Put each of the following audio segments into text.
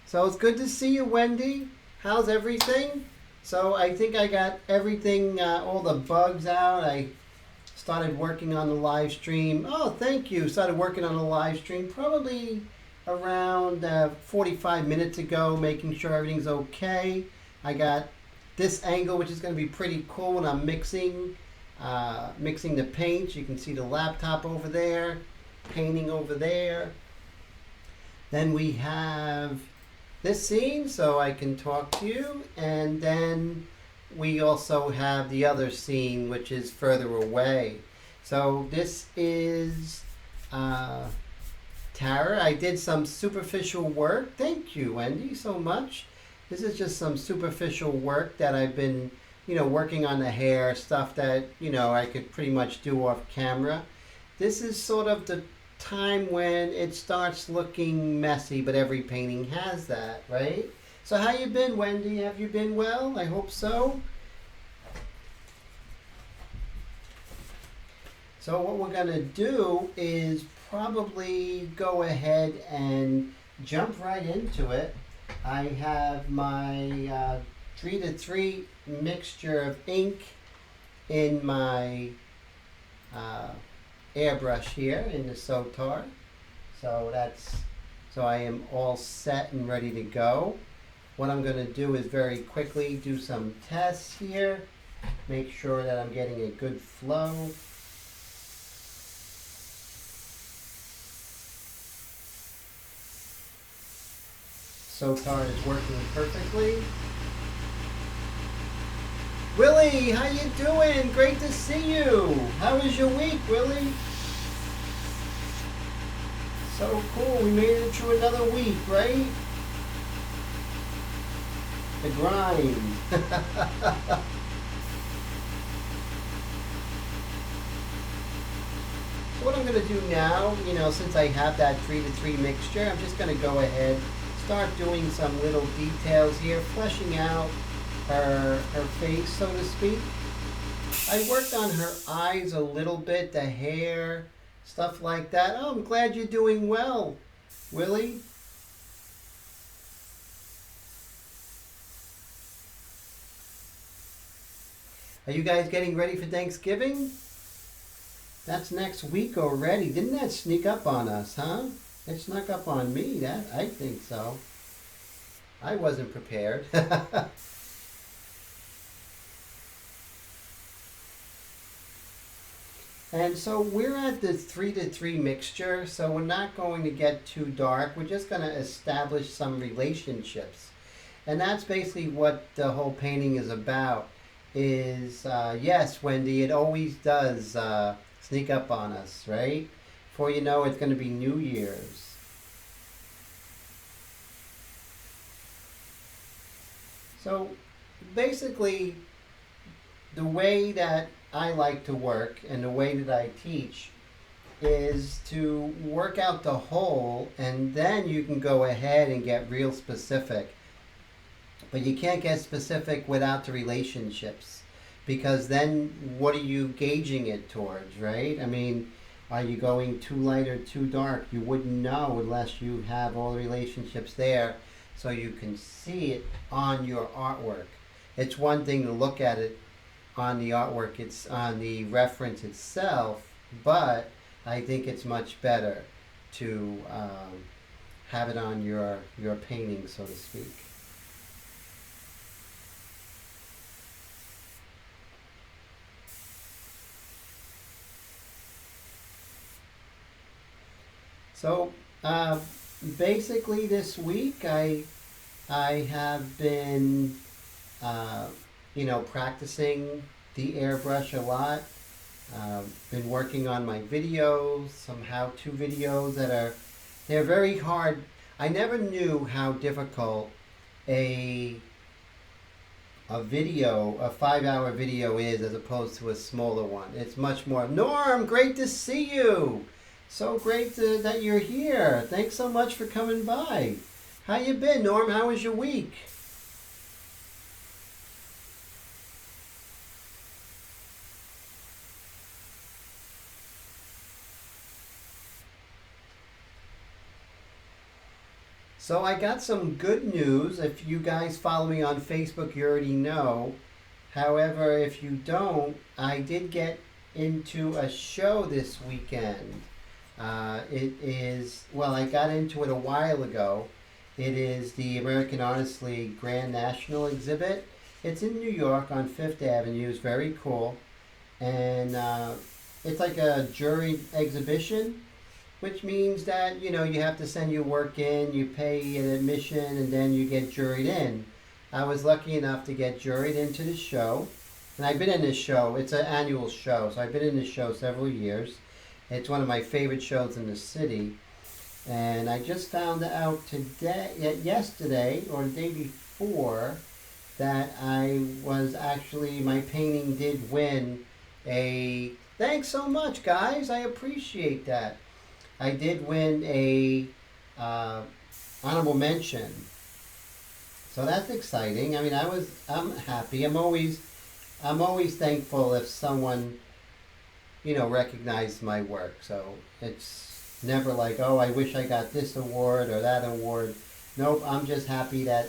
So it's good to see you, Wendy. How's everything? So I think I got everything, all the bugs out. I started working on the live stream. Oh, thank you. Started working on the live stream probably around 45 minutes ago, making sure everything's okay. I got this angle, which is going to be pretty cool when I'm mixing the paints. You can see the laptop over there, painting over there. Then we have this scene so I can talk to you, and then we also have the other scene which is further away. So this is Tara. I did some superficial work. Thank you, Wendy, so much. This is just some superficial work that I've been, working on the hair, stuff that, I could pretty much do off camera. This is sort of the time when it starts looking messy, but every painting has that, right? So how you been, Wendy? Have you been well? I hope so. So what we're going to do is probably go ahead and jump right into it. I have my 3-to-3 mixture of ink in my airbrush here in the Sotar. So I am all set and ready to go. What I'm going to do is very quickly do some tests here, make sure that I'm getting a good flow. Sotar is working perfectly. Willie, how you doing? Great to see you. How was your week, Willie? So cool. We made it through another week, right? The grind. So what I'm going to do now, since I have that 3-to-3 mixture, I'm just going to go ahead, start doing some little details here, fleshing out her face, so to speak. I worked on her eyes a little bit, the hair, stuff like that. Oh, I'm glad you're doing well, Willie. Are you guys getting ready for Thanksgiving? That's next week already. Didn't that sneak up on us, huh? It snuck up on me. I think so. I wasn't prepared. And so we're at the 3-to-3 mixture, so we're not going to get too dark. We're just going to establish some relationships. And that's basically what the whole painting is about. Yes, Wendy, it always does sneak up on us, right? Before you know, it's going to be New Year's. So basically, the way that I like to work and the way that I teach is to work out the whole, and then you can go ahead and get real specific. But you can't get specific without the relationships, because then what are you gauging it towards, right? I mean, are you going too light or too dark? You wouldn't know unless you have all the relationships there so you can see it on your artwork. It's one thing to look at it on the artwork, it's on the reference itself, but I think it's much better to have it on your painting, so to speak. So basically this week I have been practicing the airbrush a lot. Been working on my videos, some how-to videos they're very hard. I never knew how difficult a 5-hour video is as opposed to a smaller one. It's much more. Norm, great to see you. So great that you're here. Thanks so much for coming by. How you been, Norm? How was your week? So I got some good news. If you guys follow me on Facebook, you already know. However, if you don't, I did get into a show this weekend. I got into it a while ago. It is the American Artists League Grand National Exhibit. It's in New York on Fifth Avenue. It's very cool. And it's like a juried exhibition, which means that, you have to send your work in, you pay an admission, and then you get juried in. I was lucky enough to get juried into the show. And I've been in this show. It's an annual show, so I've been in this show several years. It's one of my favorite shows in the city. And I just found out yesterday, or the day before, that my painting did win a, thanks so much, guys. I appreciate that. I did win a honorable mention. So that's exciting. I mean, I'm happy. I'm always thankful if someone, recognized my work. So it's never like, oh, I wish I got this award or that award. Nope, I'm just happy that,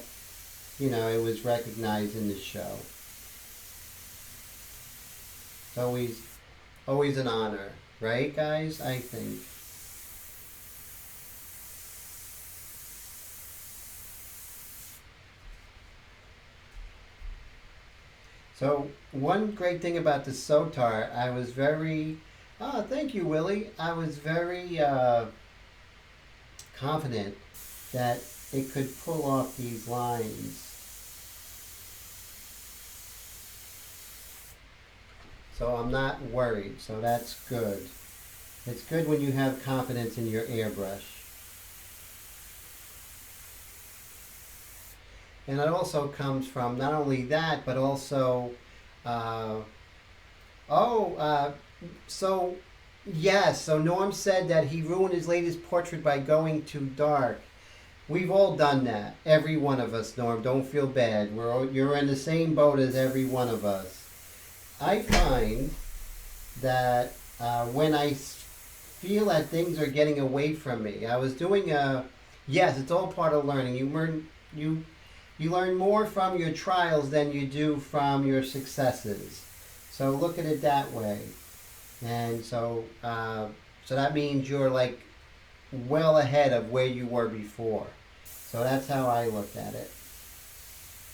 it was recognized in the show. It's always an honor, right, guys? I think. So one great thing about the Sotar, I was very, thank you, Willie. I was very confident that it could pull off these lines. So I'm not worried, so that's good. It's good when you have confidence in your airbrush. And it also comes from not only that, but also, so Norm said that he ruined his latest portrait by going too dark. We've all done that. Every one of us, Norm. Don't feel bad. You're in the same boat as every one of us. I find that when I feel that things are getting away from me, I was doing yes, it's all part of learning. You learn more from your trials than you do from your successes. So look at it that way. And so that means you're like well ahead of where you were before. So that's how I look at it.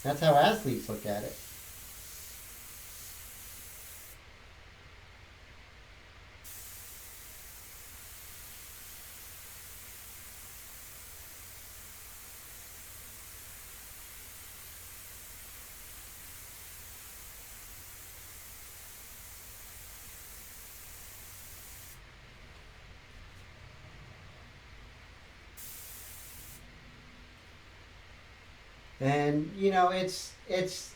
That's how athletes look at it. And it's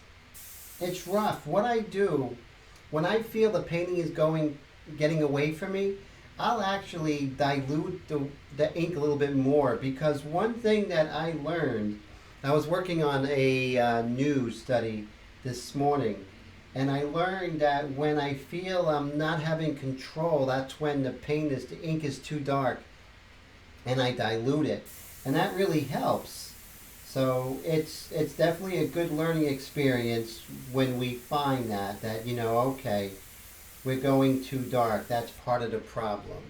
rough. What I do when I feel the painting is getting away from me, I'll actually dilute the ink a little bit more, because one thing that I learned, I was working on a news study this morning, and I learned that when I feel I'm not having control, that's when the ink is too dark, and I dilute it, and that really helps. So it's definitely a good learning experience when we find that okay, we're going too dark. That's part of the problem,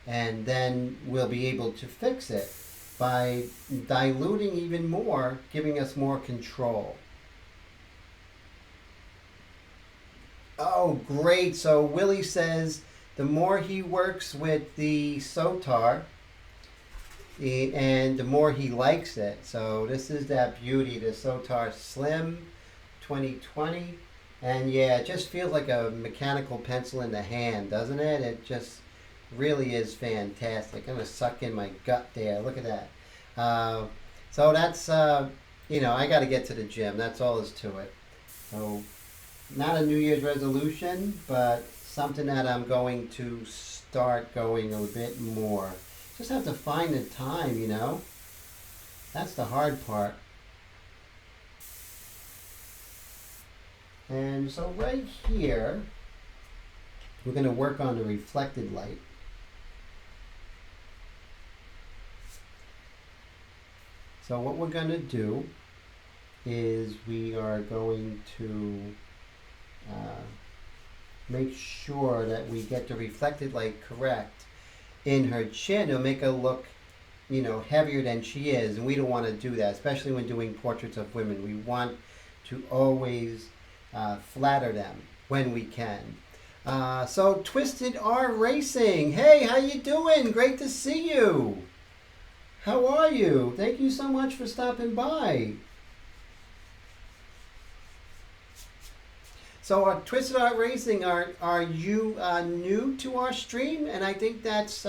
and then we'll be able to fix it by diluting even more, giving us more control. Oh, great! So Willie says the more he works with the Sotar, and the more he likes it. So this is that beauty, the Sotar Slim 2020. And yeah, it just feels like a mechanical pencil in the hand, doesn't it? It just really is fantastic. I'm going to suck in my gut there. Look at that. So that's, I got to get to the gym. That's all there's to it. So not a New Year's resolution, but something that I'm going to start going a bit more. Just have to find the time, That's the hard part. And so right here, we're going to work on the reflected light. So what we're going to do is we are going to make sure that we get the reflected light correct in her chin. It'll make her look, heavier than she is, and we don't want to do that, especially when doing portraits of women. We want to always flatter them when we can. So Twisted R Racing, hey, how you doing? Great to see you. How are you? Thank you so much for stopping by. So Twisted Art Racing, are you new to our stream? And I think that's,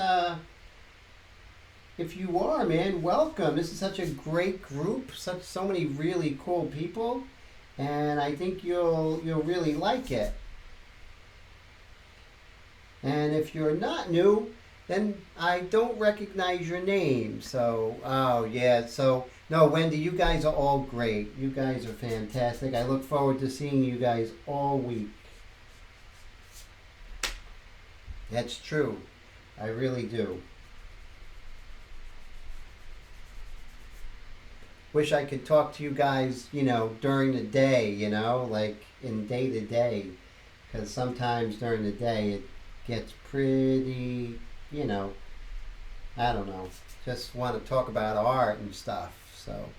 if you are, man, welcome. This is such a great group, so many really cool people, and I think you'll really like it. And if you're not new, then I don't recognize your name. So, oh yeah, so no, Wendy, you guys are all great. You guys are fantastic. I look forward to seeing you guys all week. That's true. I really do. Wish I could talk to you guys, during the day, like in day to day. Because sometimes during the day it gets pretty, I don't know. Just want to talk about art and stuff. So,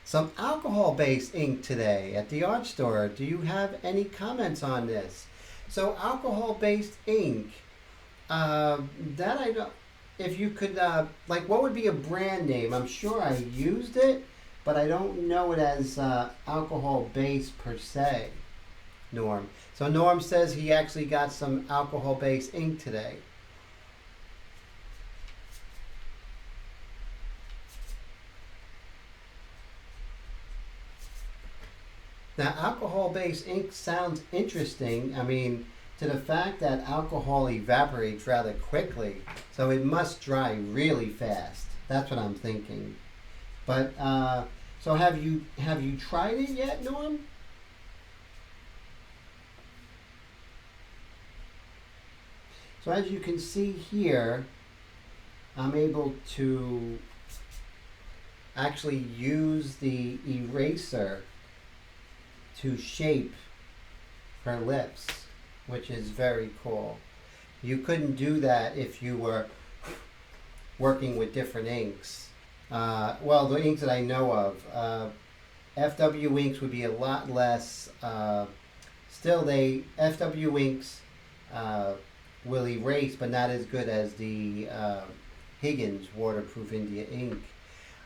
some alcohol-based ink today at the art store. Do you have any comments on this? So, alcohol-based ink. That I don't. If you could, what would be a brand name? I'm sure I used it, but I don't know it as alcohol-based per se. Norm. So Norm says he actually got some alcohol-based ink today. Now, alcohol-based ink sounds interesting. I mean, to the fact that alcohol evaporates rather quickly, so it must dry really fast. That's what I'm thinking. But so have you tried it yet, Norm? So as you can see here, I'm able to actually use the eraser to shape her lips, which is very cool. You couldn't do that if you were working with different inks. Well, the inks that I know of, FW inks would be a lot less. Still, FW inks will erase, but not as good as the Higgins Waterproof India Ink.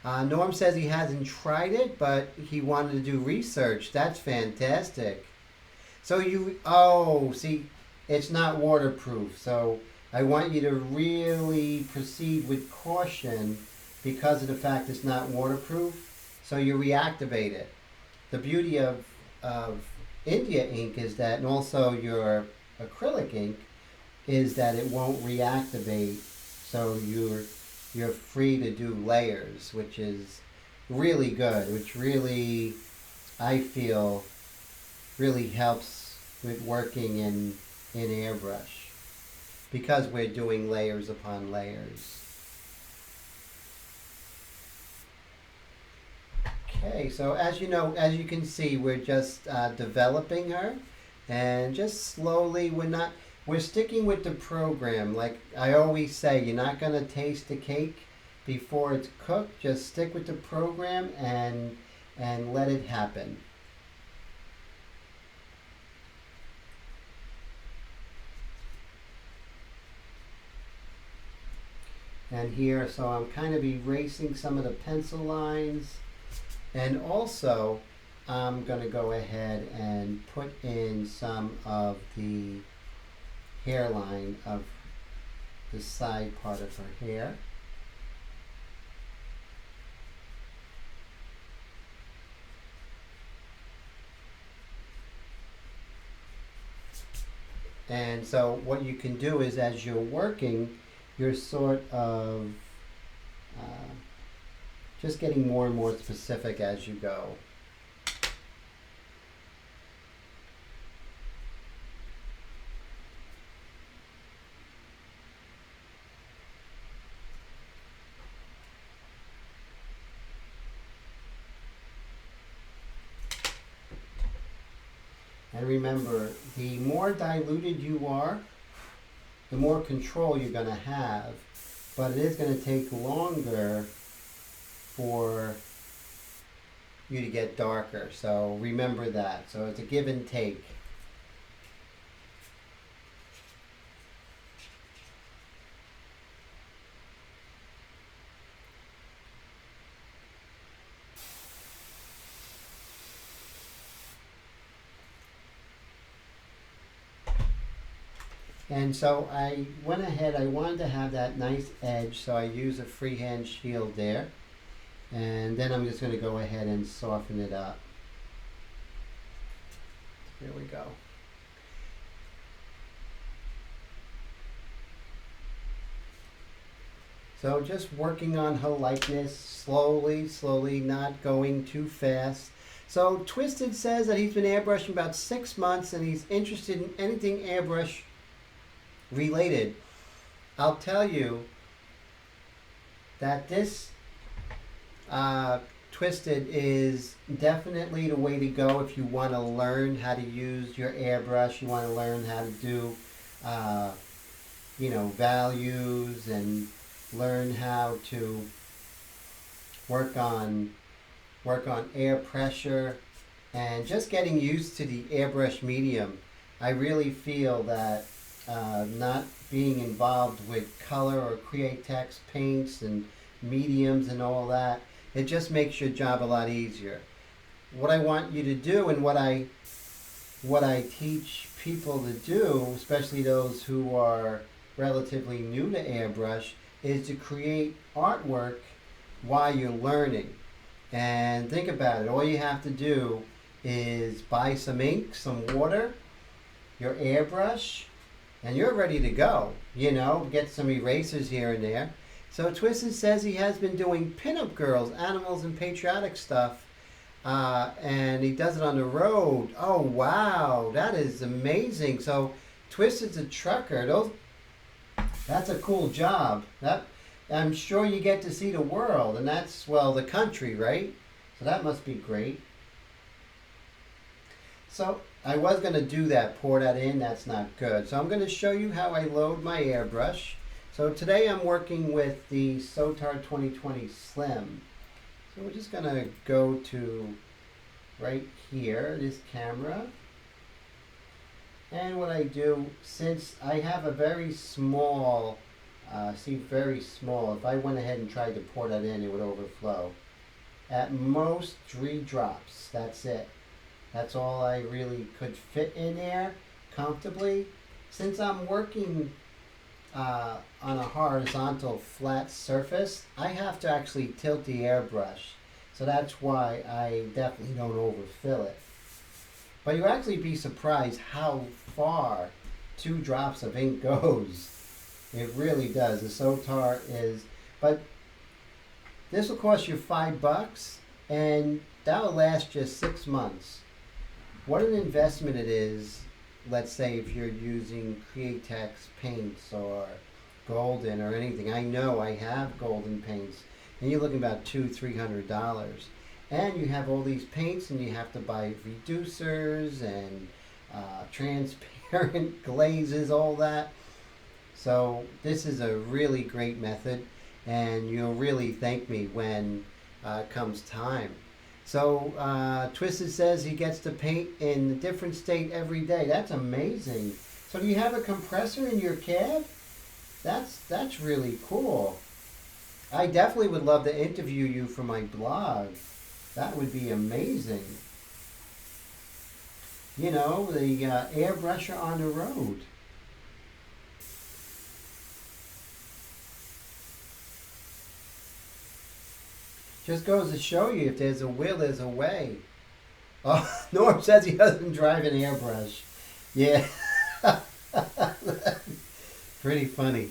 Norm says he hasn't tried it, but he wanted to do research. That's fantastic. So see, it's not waterproof. So I want you to really proceed with caution because of the fact it's not waterproof. So you reactivate it. The beauty of India ink is that, and also your acrylic ink, is that it won't reactivate. So you're free to do layers, which is really good, which really, I feel, really helps with working in Airbrush because we're doing layers upon layers. Okay, so as you can see, we're just developing her, and just slowly, we're sticking with the program. Like I always say, you're not going to taste the cake before it's cooked. Just stick with the program and let it happen. And here, so I'm kind of erasing some of the pencil lines. And also, I'm going to go ahead and put in some of the hairline of the side part of her hair. And so what you can do is, as you're working, you're sort of just getting more and more specific as you go. And remember, the more diluted you are, the more control you're going to have. But it is going to take longer for you to get darker. So remember that. So it's a give and take. And so I went ahead, I wanted to have that nice edge, so I use a freehand shield there. And then I'm just going to go ahead and soften it up. There we go. So just working on her likeness slowly, slowly, not going too fast. So Twisted says that he's been airbrushing about 6 months and he's interested in anything airbrush related. I'll tell you that this Twisted is definitely the way to go if you want to learn how to use your airbrush. You want to learn how to do, values and learn how to work on air pressure and just getting used to the airbrush medium. I really feel that not being involved with color or Createx paints and mediums and all that, it just makes your job a lot easier. What I want you to do and what I teach people to do, especially those who are relatively new to airbrush, is to create artwork while you're learning. And think about it, all you have to do is buy some ink, some water, your airbrush, and you're ready to go. Get some erasers here and there. So Twisted says he has been doing pinup girls, animals, and patriotic stuff, and he does it on the road. Oh wow, that is amazing. So Twisted's a trucker. That's a cool job. I'm sure you get to see the world, and that's, the country, right? So that must be great. So I was going to do that, pour that in, that's not good. So I'm going to show you how I load my airbrush. So today I'm working with the Sotar 2020 Slim. So we're just going to go to right here, this camera. And what I do, since I have a very small, very small, if I went ahead and tried to pour that in, it would overflow. At most 3 drops, that's it. That's all I really could fit in there comfortably. Since I'm working on a horizontal flat surface, I have to actually tilt the airbrush. So that's why I definitely don't overfill it. But you'll actually be surprised how far 2 drops of ink goes. It really does. The Sotar is, but this will cost you $5 and that will last you 6 months. What an investment it is, let's say if you're using Createx paints or Golden or anything. I know I have Golden paints, and you're looking about $200-300. And you have all these paints, and you have to buy reducers and transparent glazes, all that. So this is a really great method, and you'll really thank me when it comes time. So Twisted says he gets to paint in a different state every day. That's amazing. So do you have a compressor in your cab? That's really cool. I definitely would love to interview you for my blog. That would be amazing. The airbrusher on the road. Just goes to show you, if there's a will, there's a way. Oh, Norm says he doesn't drive an airbrush. Yeah. Pretty funny.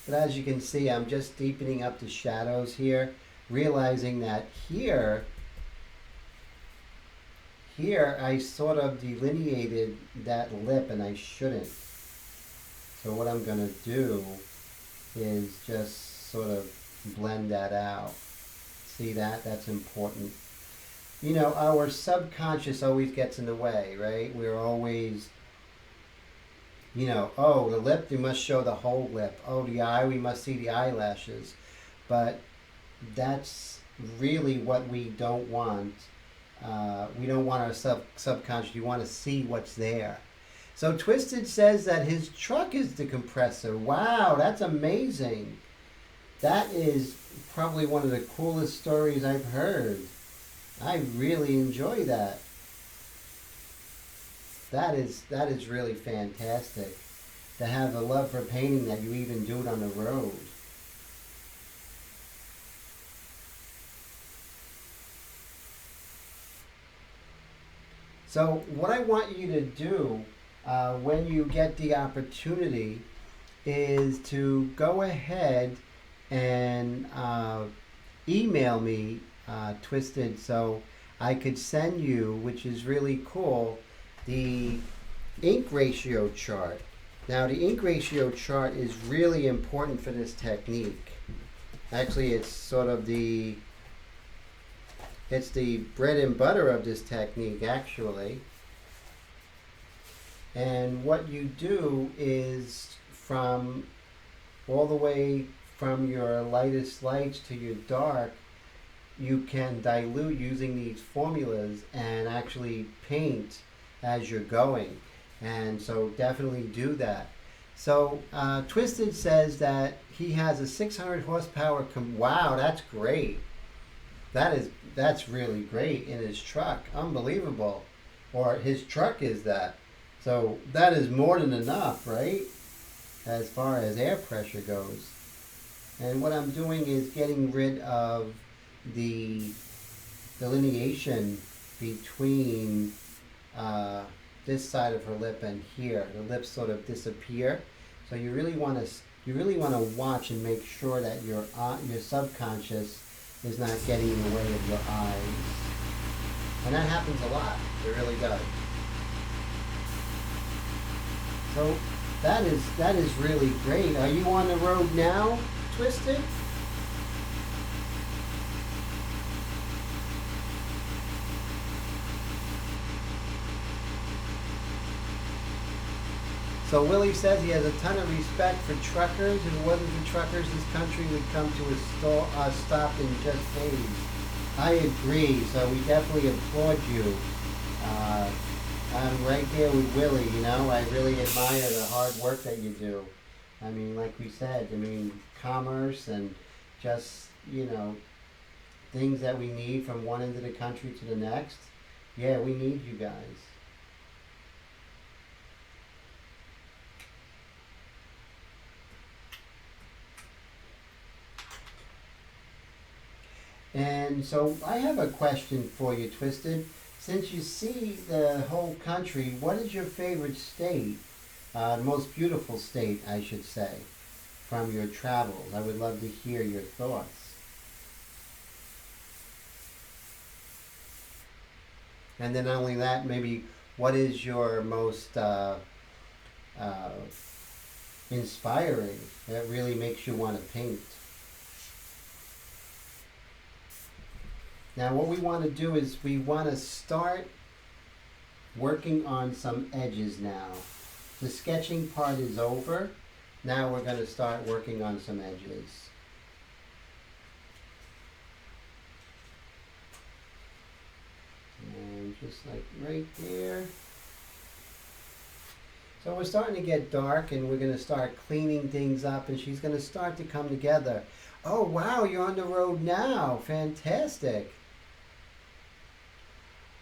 But as you can see, I'm just deepening up the shadows here, realizing that here I sort of delineated that lip and I shouldn't. So what I'm going to do is just sort of blend that out. See that? That's important. You know, our subconscious always gets in the way, right? We're always, you know, oh, the lip, we must show the whole lip. Oh, the eye, we must see the eyelashes. But that's really what we don't want. We don't want our subconscious. You want to see what's there. So Twisted says that his truck is the compressor. Wow, that's amazing. That is probably one of the coolest stories I've heard. I really enjoy that. That is really fantastic. To have a love for painting that you even do it on the road. So what I want you to do when you get the opportunity is to go ahead and email me, Twisted, so I could send you, which is really cool, the ink ratio chart. Now the ink ratio chart is really important for this technique. Actually, it's sort of it's the bread and butter of this technique, actually. And what you do is from all the way from your lightest lights to your dark, you can dilute using these formulas and actually paint as you're going. And so definitely do that. So Twisted says that he has a 600 horsepower. Wow, that's great. That's really great in his truck. Unbelievable. Or his truck is that. So that is more than enough, right? As far as air pressure goes. And what I'm doing is getting rid of the delineation between this side of her lip and here. The lips sort of disappear. So you really want to watch and make sure that your subconscious is not getting in the way of your eyes. And that happens a lot. It really does. So that is really great. Are you on the road now, Twisted? So Willie says he has a ton of respect for truckers. If it wasn't for truckers, this country would come to a stop in just days. I agree. So we definitely applaud you. I'm right there with Willie. You know, I really admire the hard work that you do. I mean, like we said, I mean, commerce and just, you know, things that we need from one end of the country to the next. Yeah, we need you guys. And so I have a question for you, Twisted. Since you see the whole country, what is your favorite state? The most beautiful state, I should say, from your travels. I would love to hear your thoughts. And then not only that, maybe what is your most inspiring that really makes you want to paint? Now what we want to do is we want to start working on some edges now. The sketching part is over. Now we're going to start working on some edges. And just like right there. So we're starting to get dark and we're going to start cleaning things up and she's going to start to come together. Oh wow, you're on the road now. Fantastic.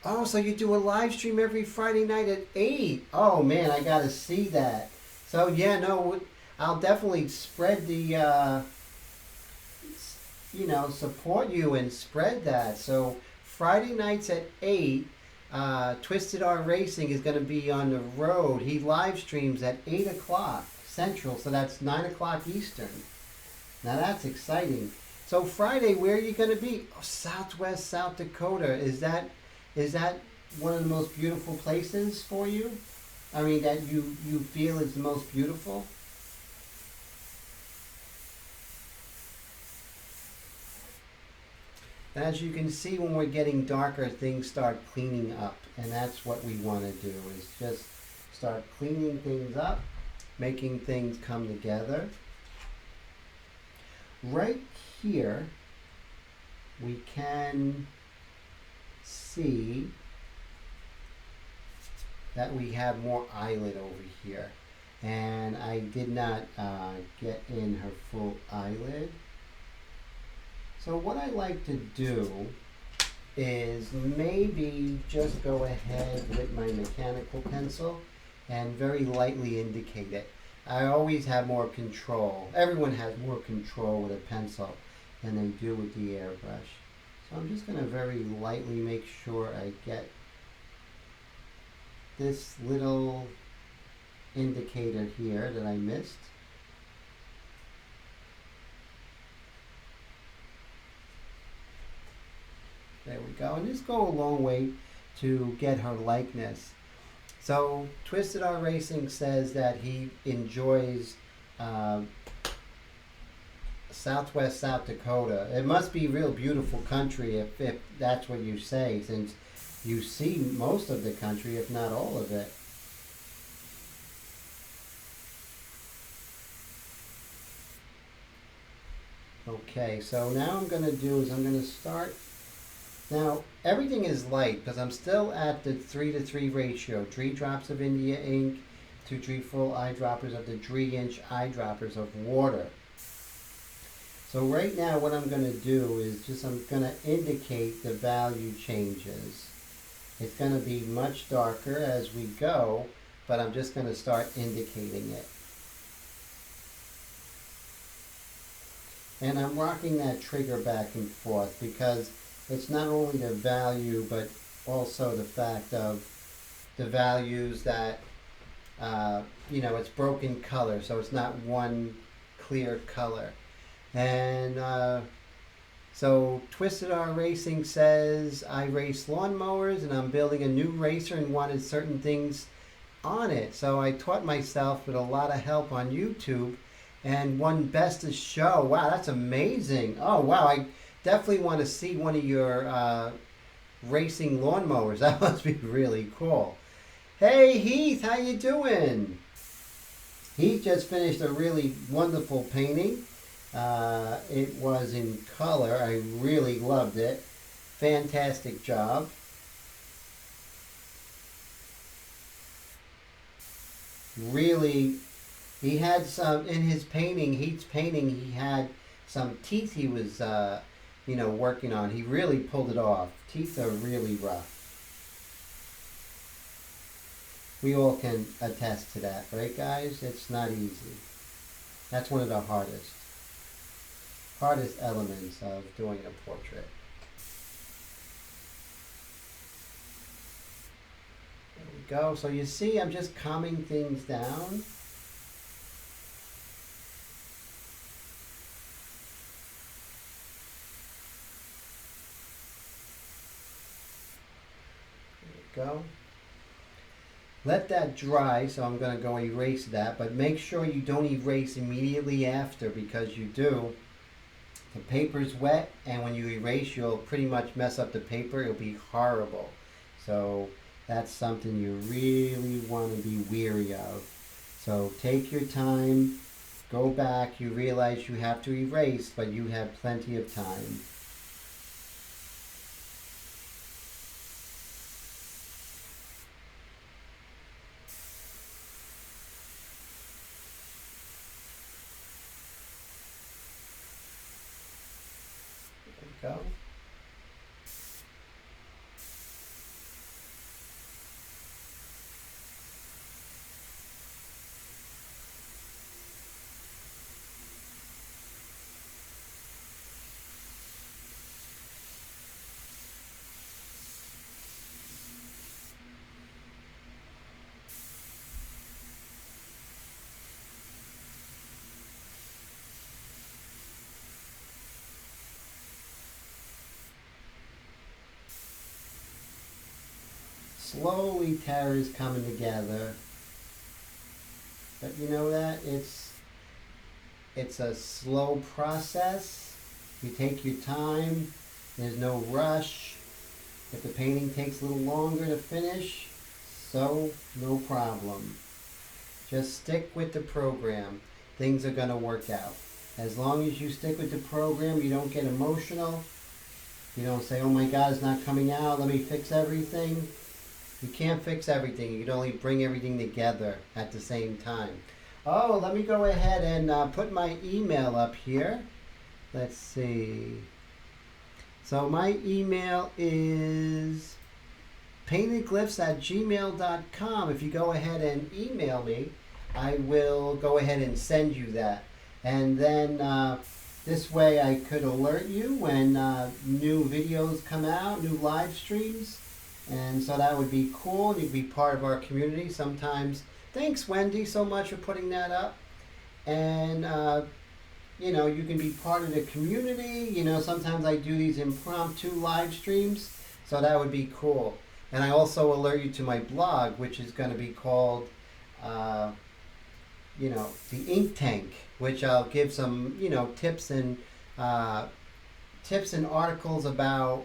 Oh, so you do a live stream every Friday night at 8. Oh, man, I got to see that. So, yeah, no, I'll definitely spread the, support you and spread that. So, Friday nights at 8, Twisted R Racing is going to be on the road. He live streams at 8 o'clock Central, so that's 9 o'clock Eastern. Now, that's exciting. So, Friday, where are you going to be? Oh, Southwest South Dakota. Is that one of the most beautiful places for you? I mean, that you feel is the most beautiful? As you can see, when we're getting darker, things start cleaning up, and that's what we want to do, is just start cleaning things up, making things come together. Right here, we can see that we have more eyelid over here. And I did not get in her full eyelid. So what I like to do is maybe just go ahead with my mechanical pencil and very lightly indicate it. I always have more control. Everyone has more control with a pencil than they do with the airbrush. So I'm just going to very lightly make sure I get this little indicator here that I missed. There we go. And this go a long way to get her likeness. So Twisted Art Racing says that he enjoys Southwest South Dakota. It must be real beautiful country if that's what you say, since you see most of the country, if not all of it. Okay, so now I'm going to do is I'm going to start. Now, everything is light because I'm still at the 3:3 ratio. 3 drops of India ink to 3 full eyedroppers of the 3-inch eyedroppers of water. So right now what I'm going to do is I'm going to indicate the value changes. It's going to be much darker as we go, but I'm just going to start indicating it. And I'm rocking that trigger back and forth because it's not only the value, but also the fact of the values that, it's broken color, so it's not one clear color. And so Twisted Art Racing says, I race lawnmowers and I'm building a new racer and wanted certain things on it. So I taught myself with a lot of help on YouTube and won Best of Show. Wow, that's amazing. Oh, wow, I definitely want to see one of your racing lawnmowers. That must be really cool. Hey, Heath, how you doing? Heath just finished a really wonderful painting. It was in color. I really loved it. Fantastic job. Really, he had some, in his painting, Heath's painting, he had some teeth he was, working on. He really pulled it off. Teeth are really rough. We all can attest to that, right guys? It's not easy. That's one of the hardest elements of doing a portrait. There we go. So you see, I'm just calming things down. There we go. Let that dry, so I'm going to go erase that, but make sure you don't erase immediately after, because you do, the paper's wet, and when you erase, you'll pretty much mess up the paper. It'll be horrible. So that's something you really want to be weary of. So take your time, go back, you realize you have to erase, but you have plenty of time. Go. Slowly Tara's coming together, but you know that it's a slow process. You take your time, There's no rush. If the painting takes a little longer to finish, so no problem. Just stick with the program. Things are going to work out. As long as you stick with the program, you don't get emotional. You don't say, oh my God, it's not coming out, let me fix everything. You can't fix everything. You can only bring everything together at the same time. Oh, let me go ahead and put my email up here. Let's see. So my email is paintedglyphs@gmail.com. If you go ahead and email me, I will go ahead and send you that. And then this way I could alert you when new videos come out, new live streams. And so that would be cool. You could be part of our community sometimes. Thanks, Wendy, so much for putting that up. And you know, you can be part of the community. You know, sometimes I do these impromptu live streams, so that would be cool. And I also alert you to my blog, which is going to be called, you know, the Ink Tank, which I'll give some, you know, tips and articles about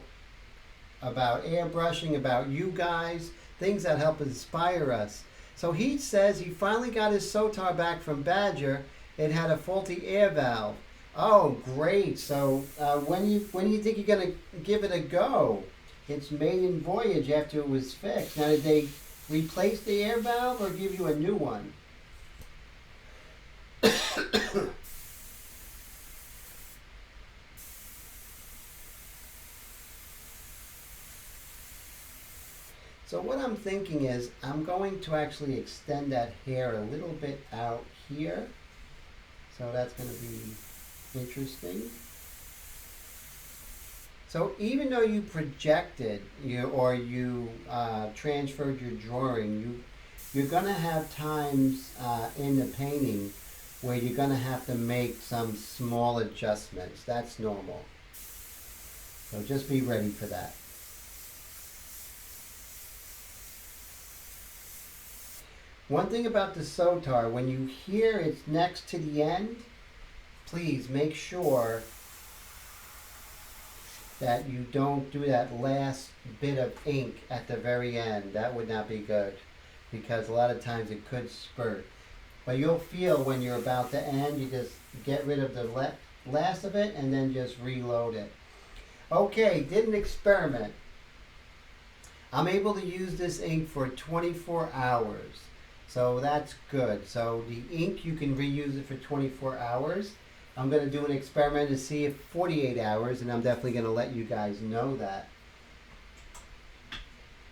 airbrushing, about you guys, things that help inspire us. So he says he finally got his Sotar back from Badger. It had a faulty air valve. Oh, great. So when do you think you're going to give it a go? It's maiden voyage after it was fixed. Now, did they replace the air valve or give you a new one? So what I'm thinking is I'm going to actually extend that hair a little bit out here. So that's going to be interesting. So even though you projected or you transferred your drawing, you're going to have times in the painting where you're going to have to make some small adjustments. That's normal. So just be ready for that. One thing about the Sotar, when you hear it's next to the end, please make sure that you don't do that last bit of ink at the very end. That would not be good, because a lot of times it could spurt. But you'll feel when you're about to end, you just get rid of the last of it and then just reload it. Okay, did an experiment. I'm able to use this ink for 24 hours. So that's good. So the ink, you can reuse it for 24 hours. I'm going to do an experiment to see if 48 hours, and I'm definitely going to let you guys know that.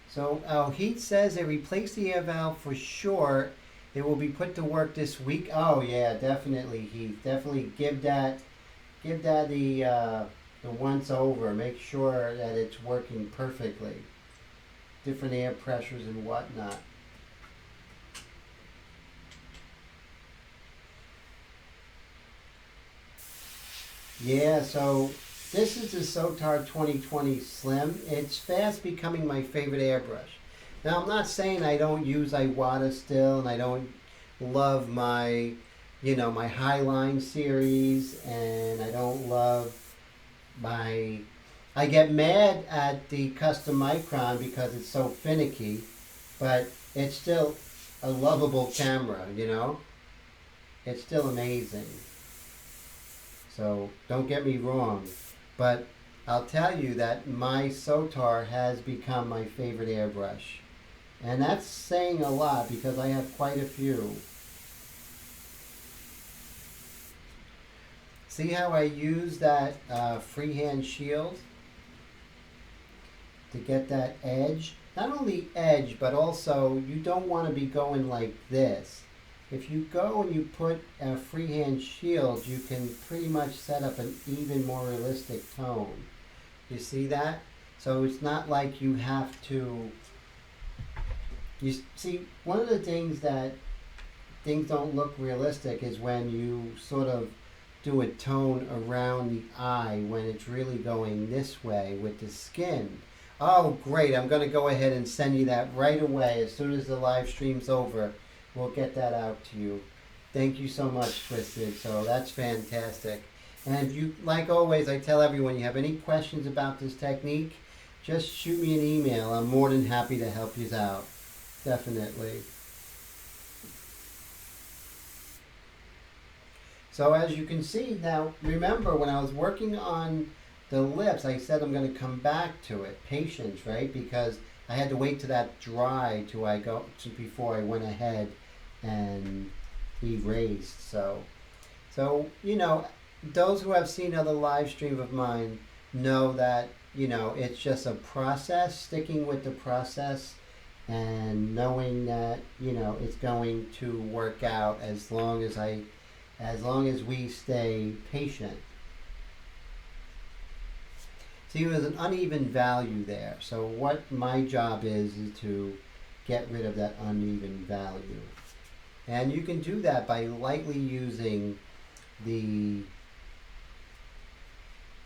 So Heat says they replaced the air valve for sure. It will be put to work this week. Oh yeah, definitely, Heath. Definitely give that the once over. Make sure that it's working perfectly. Different air pressures and whatnot. Yeah, so this is the Sotar 2020 Slim. It's fast becoming my favorite airbrush. Now, I'm not saying I don't use Iwata still, and I don't love my, my Highline series, and I don't love my... I get mad at the Custom Micron because it's so finicky, but it's still a lovable camera, It's still amazing. So don't get me wrong, but I'll tell you that my Sotar has become my favorite airbrush. And that's saying a lot because I have quite a few. See how I use that freehand shield to get that edge? Not only edge, but also you don't want to be going like this. If you go and you put a freehand shield, you can pretty much set up an even more realistic tone. You see that? So it's not like you have to... You see, one of the things that things don't look realistic is when you sort of do a tone around the eye when it's really going this way with the skin. Oh, great. I'm going to go ahead and send you that right away as soon as the live stream's over. We'll get that out to you. Thank you so much, Twisted. So that's fantastic. And you, like always, I tell everyone, you have any questions about this technique, just shoot me an email. I'm more than happy to help you out. Definitely. So as you can see, now remember when I was working on the lips, I said I'm going to come back to it. Patience, right? Because I had to wait till that dry before I went ahead and erased. So you know, those who have seen other live streams of mine know that, you know, it's just a process, sticking with the process and knowing that, you know, it's going to work out as long as we stay patient. See, there's an uneven value there. So what my job is to get rid of that uneven value. And you can do that by lightly using the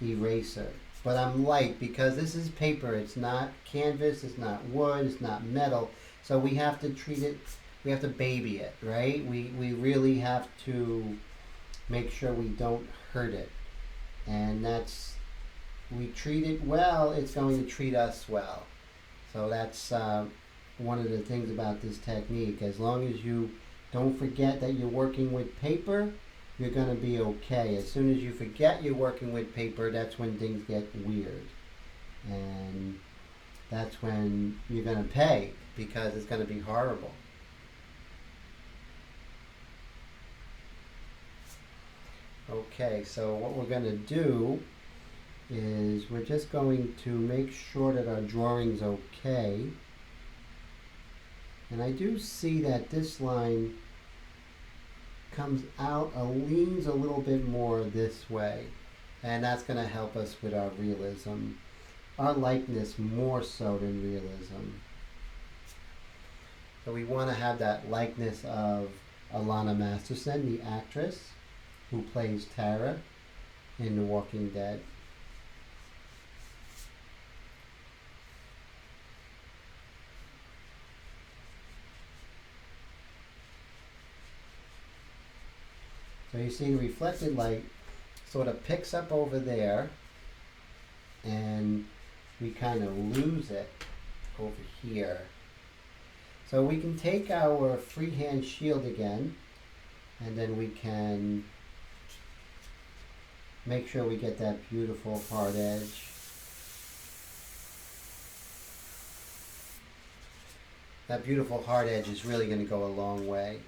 eraser. But I'm light because this is paper. It's not canvas, it's not wood, it's not metal. So we have to treat it, we have to baby it, right? We really have to make sure we don't hurt it. And we treat it well, it's going to treat us well. So that's one of the things about this technique. As long as you don't forget that you're working with paper, you're going to be okay. As soon as you forget you're working with paper, that's when things get weird. And that's when you're going to pay, because it's going to be horrible. Okay, so what we're going to do is we're just going to make sure that our drawing's okay. And I do see that this line comes out, leans a little bit more this way. And that's going to help us with our realism. Our likeness more so than realism. So we want to have that likeness of Alana Masterson, the actress who plays Tara in The Walking Dead. So you see the reflected light sort of picks up over there, and we kind of lose it over here. So we can take our freehand shield again, and then we can make sure we get that beautiful hard edge. That beautiful hard edge is really going to go a long way.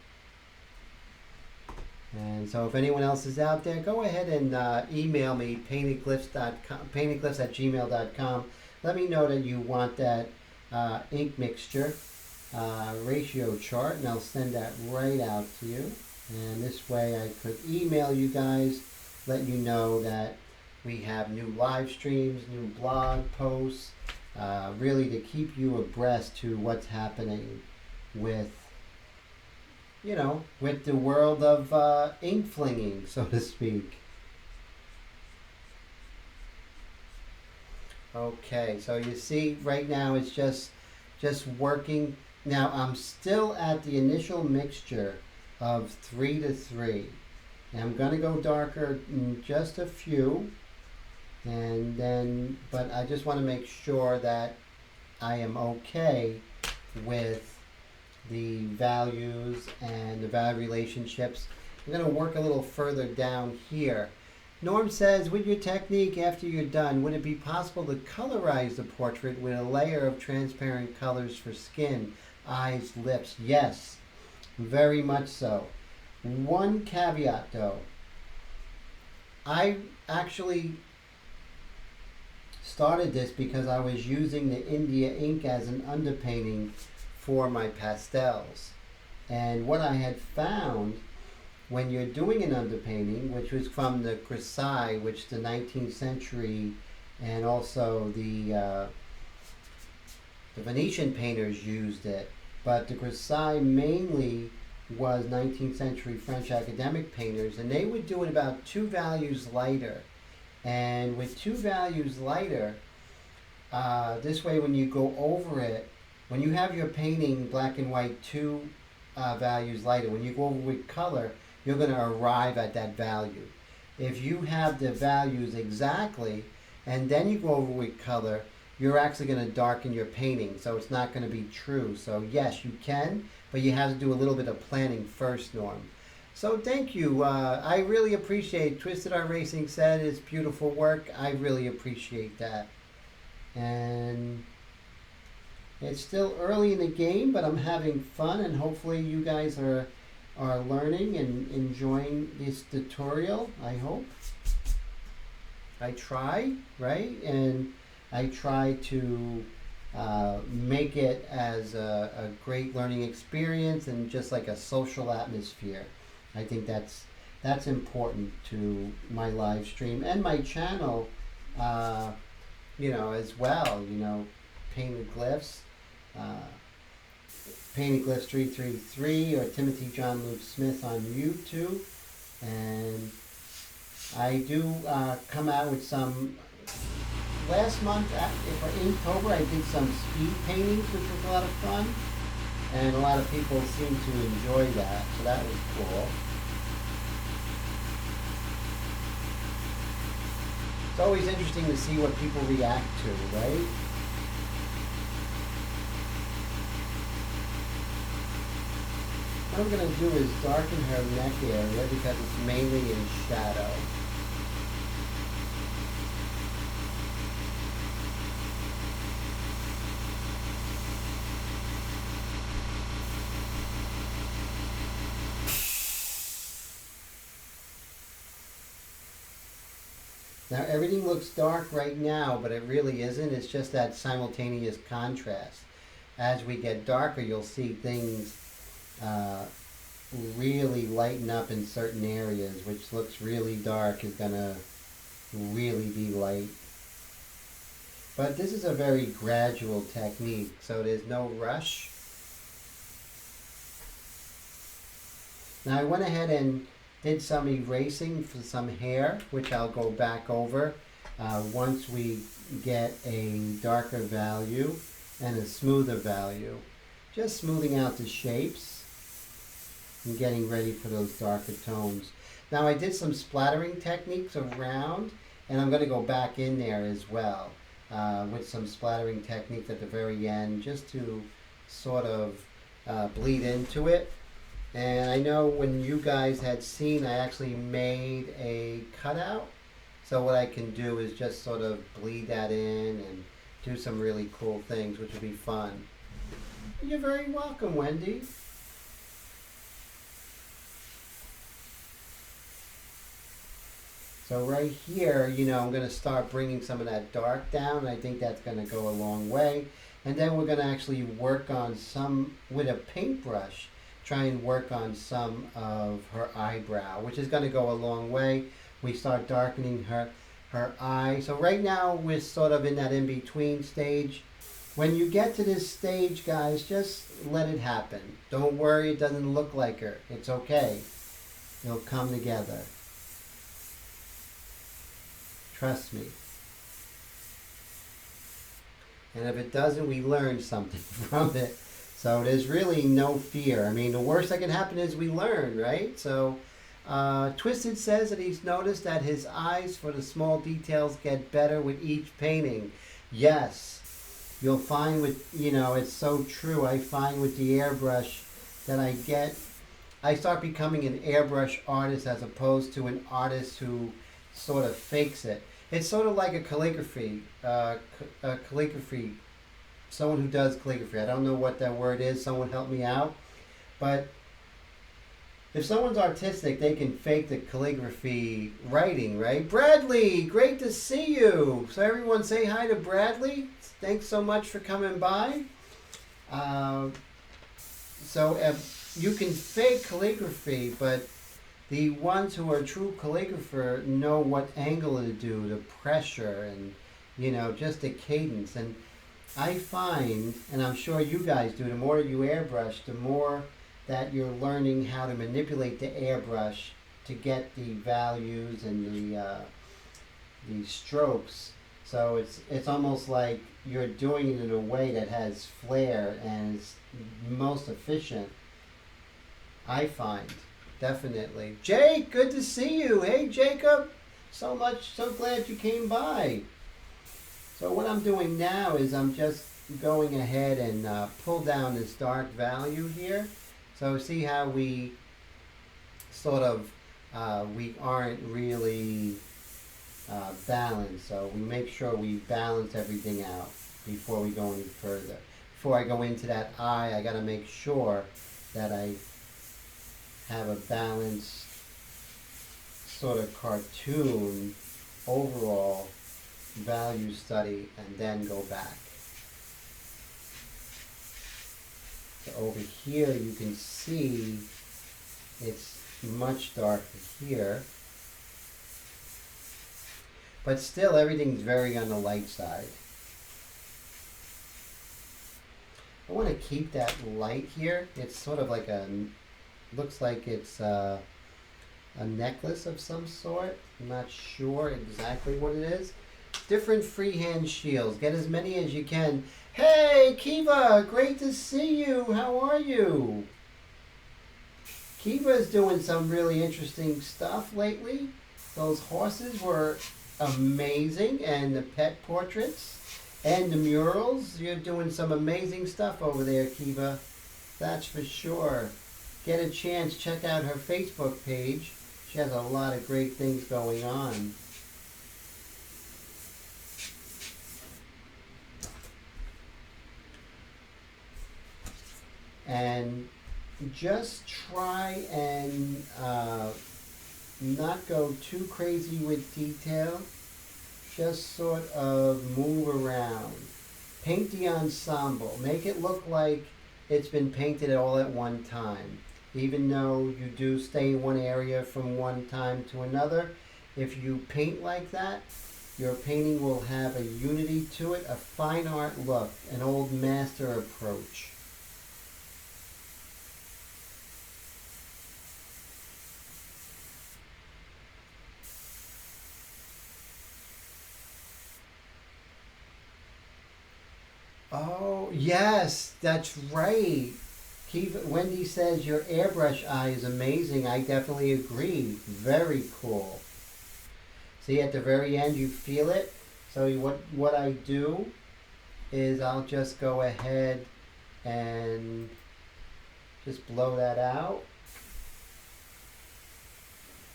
And so if anyone else is out there, go ahead and email me, paintedglyphs@gmail.com. Let me know that you want that ink mixture ratio chart, and I'll send that right out to you. And this way I could email you guys, let you know that we have new live streams, new blog posts, really to keep you abreast to what's happening with, you know, with the world of ink flinging, so to speak. Okay, so you see right now it's just working. Now I'm still at the initial mixture of 3 to 3. And I'm going to go darker in just a few. And then, but I just want to make sure that I am okay with the values and the value relationships. I'm going to work a little further down here. Norm says, with your technique after you're done, would it be possible to colorize the portrait with a layer of transparent colors for skin, eyes, lips? Yes, very much so. One caveat though. I actually started this because I was using the India ink as an underpainting for my pastels. And what I had found when you're doing an underpainting, which was from the grisaille, which the 19th century and also the Venetian painters used it, but the grisaille mainly was 19th century French academic painters, and they would do it about 2 values lighter. And with 2 values lighter, this way when you go over it, when you have your painting black and white 2 values lighter, when you go over with color, you're going to arrive at that value. if you have the values exactly and then you go over with color, you're actually going to darken your painting, so it's not going to be true. So yes, you can, but you have to do a little bit of planning first, Norm. So thank you. I really appreciate Twisted Art Racing said it's beautiful work. I really appreciate that. And it's still early in the game, but I'm having fun, and hopefully you guys are learning and enjoying this tutorial, I hope. I try, right? And I try to make it as a great learning experience and just like a social atmosphere. I think that's important to my live stream and my channel, as well. Painted Glyphs, Painted Glyphs 333, or Timothy John Luke Smith on YouTube, and I do come out with some. Last month, for Inktober, I did some speed paintings, which was a lot of fun, and a lot of people seemed to enjoy that, so that was cool. It's always interesting to see what people react to, right? What I'm going to do is darken her neck area because it's mainly in shadow. Now everything looks dark right now, but it really isn't. It's just that simultaneous contrast. As we get darker, you'll see things really lighten up in certain areas, which looks really dark is going to really be light. But this is a very gradual technique, so there's no rush. Now I went ahead and did some erasing for some hair, which I'll go back over once we get a darker value and a smoother value. Just smoothing out the shapes and getting ready for those darker tones. Now I did some splattering techniques around, and I'm going to go back in there as well with some splattering techniques at the very end, just to sort of bleed into it. And I know when you guys had seen, I actually made a cutout. So what I can do is just sort of bleed that in and do some really cool things, which will be fun. You're very welcome, Wendy. So right here, I'm going to start bringing some of that dark down. I think that's going to go a long way. And then we're going to actually work on some, with a paintbrush, try and work on some of her eyebrow, which is going to go a long way. We start darkening her eye. So right now we're sort of in that in-between stage. When you get to this stage, guys, just let it happen. Don't worry, it doesn't look like her. It's okay. It'll come together. Trust me. And if it doesn't, we learn something from it. So there's really no fear. I mean, the worst that can happen is we learn, right? So Twisted says that he's noticed that his eyes for the small details get better with each painting. Yes, you'll find with, it's so true. I find with the airbrush that I start becoming an airbrush artist as opposed to an artist who sort of fakes it. It's sort of like a calligraphy, someone who does calligraphy. I don't know what that word is. Someone help me out. But if someone's artistic, they can fake the calligraphy writing, right? Bradley, great to see you. So everyone say hi to Bradley. Thanks so much for coming by. So you can fake calligraphy, but the ones who are true calligrapher know what angle to do, the pressure, and just the cadence. And I find, and I'm sure you guys do, the more you airbrush, the more that you're learning how to manipulate the airbrush to get the values and the strokes. So it's almost like you're doing it in a way that has flair and is most efficient. I find definitely. Jake, good to see you. Hey, Jacob. So glad you came by. So what I'm doing now is I'm just going ahead and pull down this dark value here. So see how we sort of, we aren't really balanced. So we make sure we balance everything out before we go any further. Before I go into that eye, I got to make sure that I have a balanced sort of cartoon overall value study and then go back. So over here you can see it's much darker here, but still everything's very on the light side. I want to keep that light here. It's sort of like looks like it's a necklace of some sort. I'm not sure exactly what it is. Different freehand shields. Get as many as you can. Hey, Kiva, great to see you. How are you? Kiva's doing some really interesting stuff lately. Those horses were amazing, and the pet portraits and the murals. You're doing some amazing stuff over there, Kiva. That's for sure. Get a chance, check out her Facebook page. She has a lot of great things going on. And just try and not go too crazy with detail. Just sort of move around. Paint the ensemble. Make it look like it's been painted all at one time. Even though you do stay in one area from one time to another, if you paint like that, your painting will have a unity to it, a fine art look, an old master approach. Oh, yes, that's right. Wendy says your airbrush eye is amazing. I definitely agree. Very cool. See, at the very end, you feel it. So what I do is I'll just go ahead and just blow that out.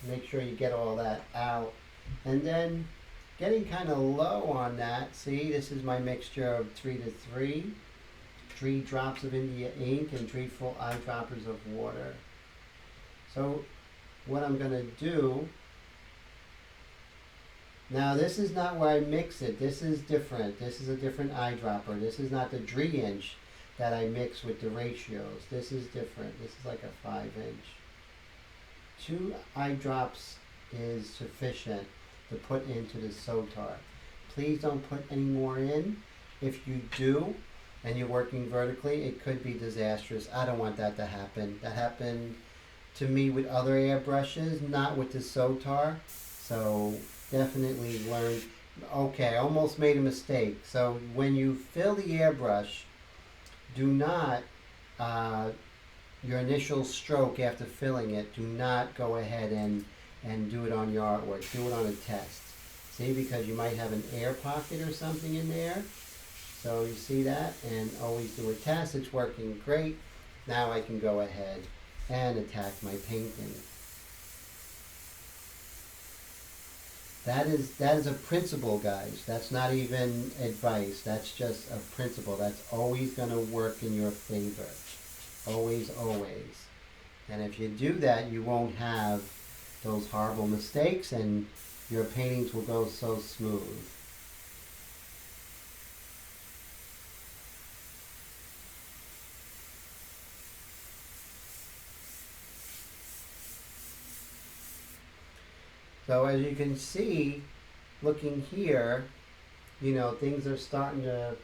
Make sure you get all that out. And then getting kind of low on that. See, this is my mixture of 3 to 3. 3 drops of India ink and 3 full eyedroppers of water. So what I'm going to do, now this is not where I mix it. This is different. This is a different eyedropper. This is not the 3-inch that I mix with the ratios. This is different. This is like a 5-inch. 2 eyedrops is sufficient to put into the Sotar. Please don't put any more in. If you do, and you're working vertically, it could be disastrous. I don't want that to happen. That happened to me with other airbrushes, not with the Sotar. So definitely learn. Okay, I almost made a mistake. So when you fill the airbrush, do not, your initial stroke after filling it, do not go ahead and do it on your artwork. Do it on a test. See, because you might have an air pocket or something in there. So you see that, and always do a test. It's working great. Now I can go ahead and attack my painting. That is a principle, guys. That's not even advice. That's just a principle. That's always going to work in your favor. Always, always. And if you do that, you won't have those horrible mistakes, and your paintings will go so smooth. So as you can see, looking here, you know, things are starting to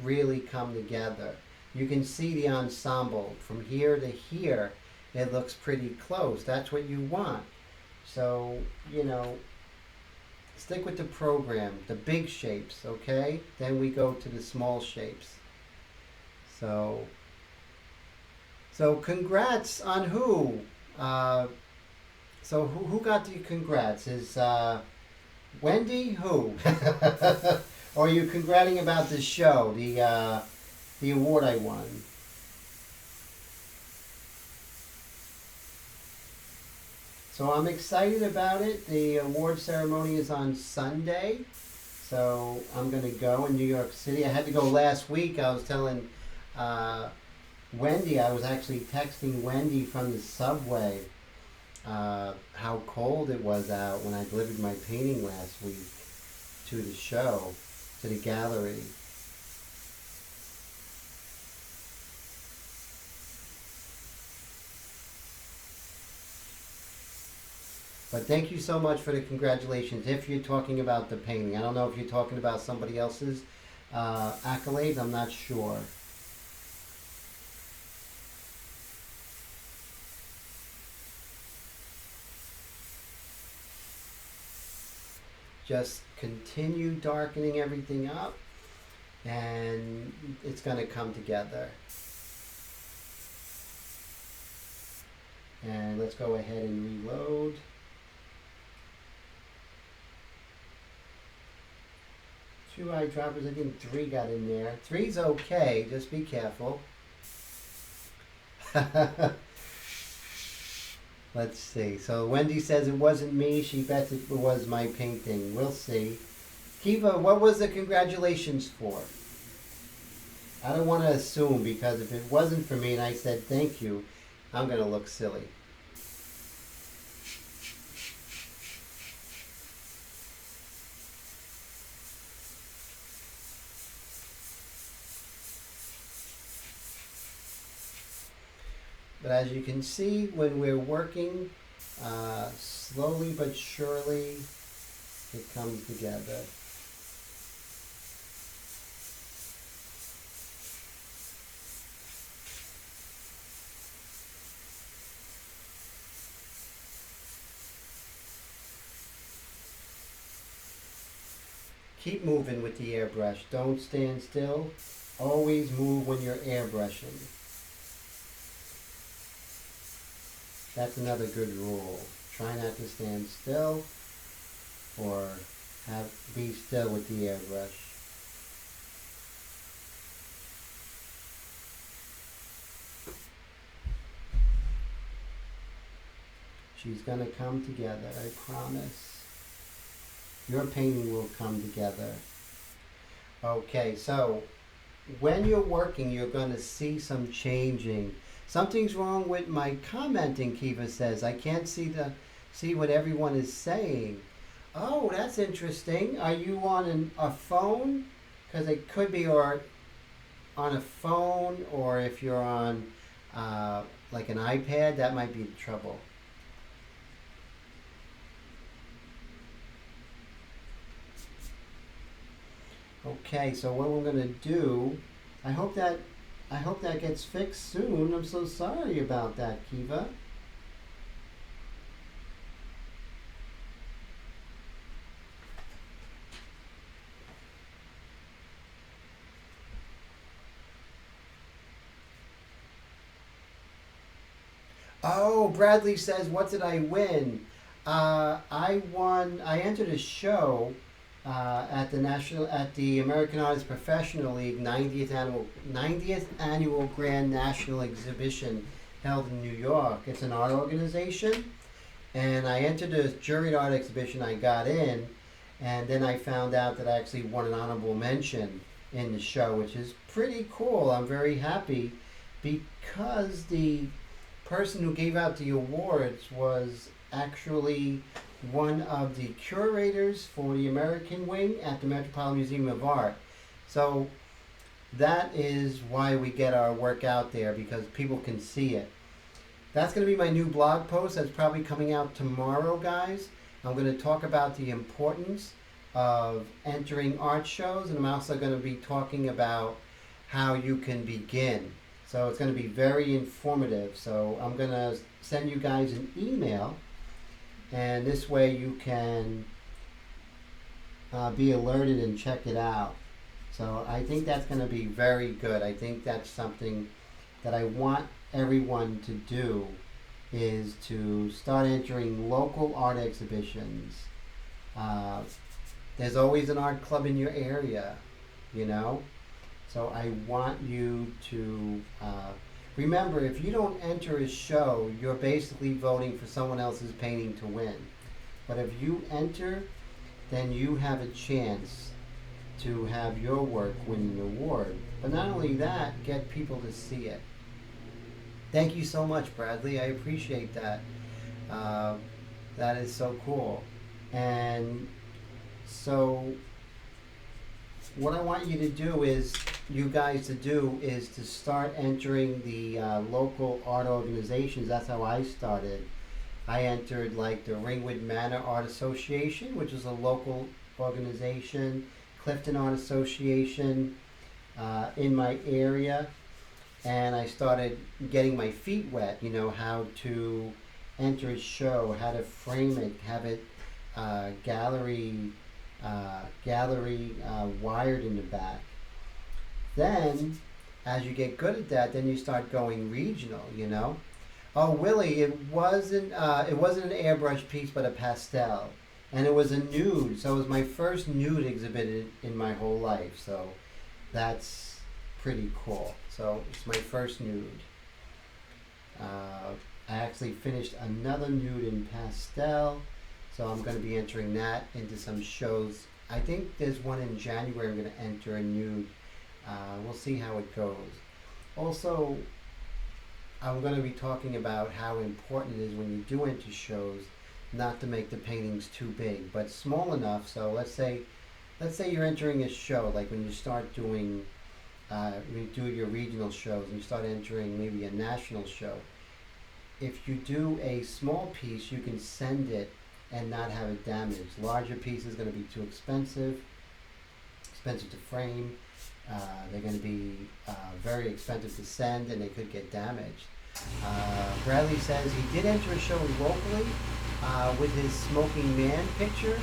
really come together. You can see the ensemble from here to here. It looks pretty close. That's what you want. So, you know, stick with the program, the big shapes, okay? Then we go to the small shapes. So congrats on who? Uh, so who got the congrats? Is Wendy who? Or are you congrating about the show, the award I won? So I'm excited about it. The award ceremony is on Sunday. So I'm going to go in New York City. I had to go last week. I was telling uh, Wendy, I was actually texting Wendy from the subway how cold it was out when I delivered my painting last week to the show, to the gallery. But thank you so much for the congratulations. If you're talking about the painting, I don't know if you're talking about somebody else's accolades. I'm not sure. Just continue darkening everything up, and it's going to come together. And let's go ahead and reload. Two eyedroppers, I think 3 got in there. 3's okay, just be careful. Let's see. So Wendy says it wasn't me. She bets it was my painting. We'll see. Kiva, what was the congratulations for? I don't want to assume, because if it wasn't for me and I said thank you, I'm going to look silly. But as you can see, when we're working, slowly but surely, it comes together. Keep moving with the airbrush. Don't stand still. Always move when you're airbrushing. That's another good rule. Try not to stand still, or be still with the airbrush. She's going to come together, I promise. Your painting will come together. Okay, so when you're working, you're going to see some changing. Something's wrong with my commenting, Kiva says. I can't see what everyone is saying. Oh, that's interesting. Are you on a phone? Because it could be or on a phone, or if you're on like an iPad, that might be the trouble. Okay, so what we're going to do, I hope that gets fixed soon. I'm so sorry about that, Kiva. Oh, Bradley says, what did I win? I entered a show at the American Artists Professional League 90th annual Grand National Exhibition held in New York. It's an art organization, and I entered a juried art exhibition. I got in, and then I found out that I actually won an honorable mention in the show, which is pretty cool. I'm very happy because the person who gave out the awards was actually one of the curators for the American wing at the Metropolitan Museum of Art. So that is why we get our work out there, because people can see it. That's going to be my new blog post that's probably coming out tomorrow, guys. I'm going to talk about the importance of entering art shows, and I'm also going to be talking about how you can begin. So it's going to be very informative. So I'm going to send you guys an email, and this way you can be alerted and check it out. So I think that's going to be very good. I think that's something that I want everyone to do, is to start entering local art exhibitions. Uh, there's always an art club in your area, you know? So I want you to remember, if you don't enter a show, you're basically voting for someone else's painting to win. But if you enter, then you have a chance to have your work win an award. But not only that, get people to see it. Thank you so much, Bradley. I appreciate that. Uh, that is so cool. And so what I want you to do is, you guys to do, is to start entering the local art organizations. That's how I started. I entered like the Ringwood Manor Art Association, which is a local organization, Clifton Art Association in my area, and I started getting my feet wet, you know, how to enter a show, how to frame it, have it gallery wired in the back. Then, as you get good at that, then you start going regional, you know. Oh, Willie, it wasn't an airbrush piece, but a pastel, and it was a nude. So it was my first nude exhibited in my whole life. So that's pretty cool. So it's my first nude. I actually finished another nude in pastel, so I'm going to be entering that into some shows. I think there's one in January I'm going to enter a nude. We'll see how it goes. Also, I'm going to be talking about how important it is when you do enter shows not to make the paintings too big, but small enough. So let's say you're entering a show, like when you start doing, you do your regional shows and you start entering maybe a national show. If you do a small piece, you can send it and not have it damaged. Larger piece is going to be too expensive to frame. They're going to be very expensive to send, and they could get damaged. Bradley says he did enter a show locally with his Smoking Man picture.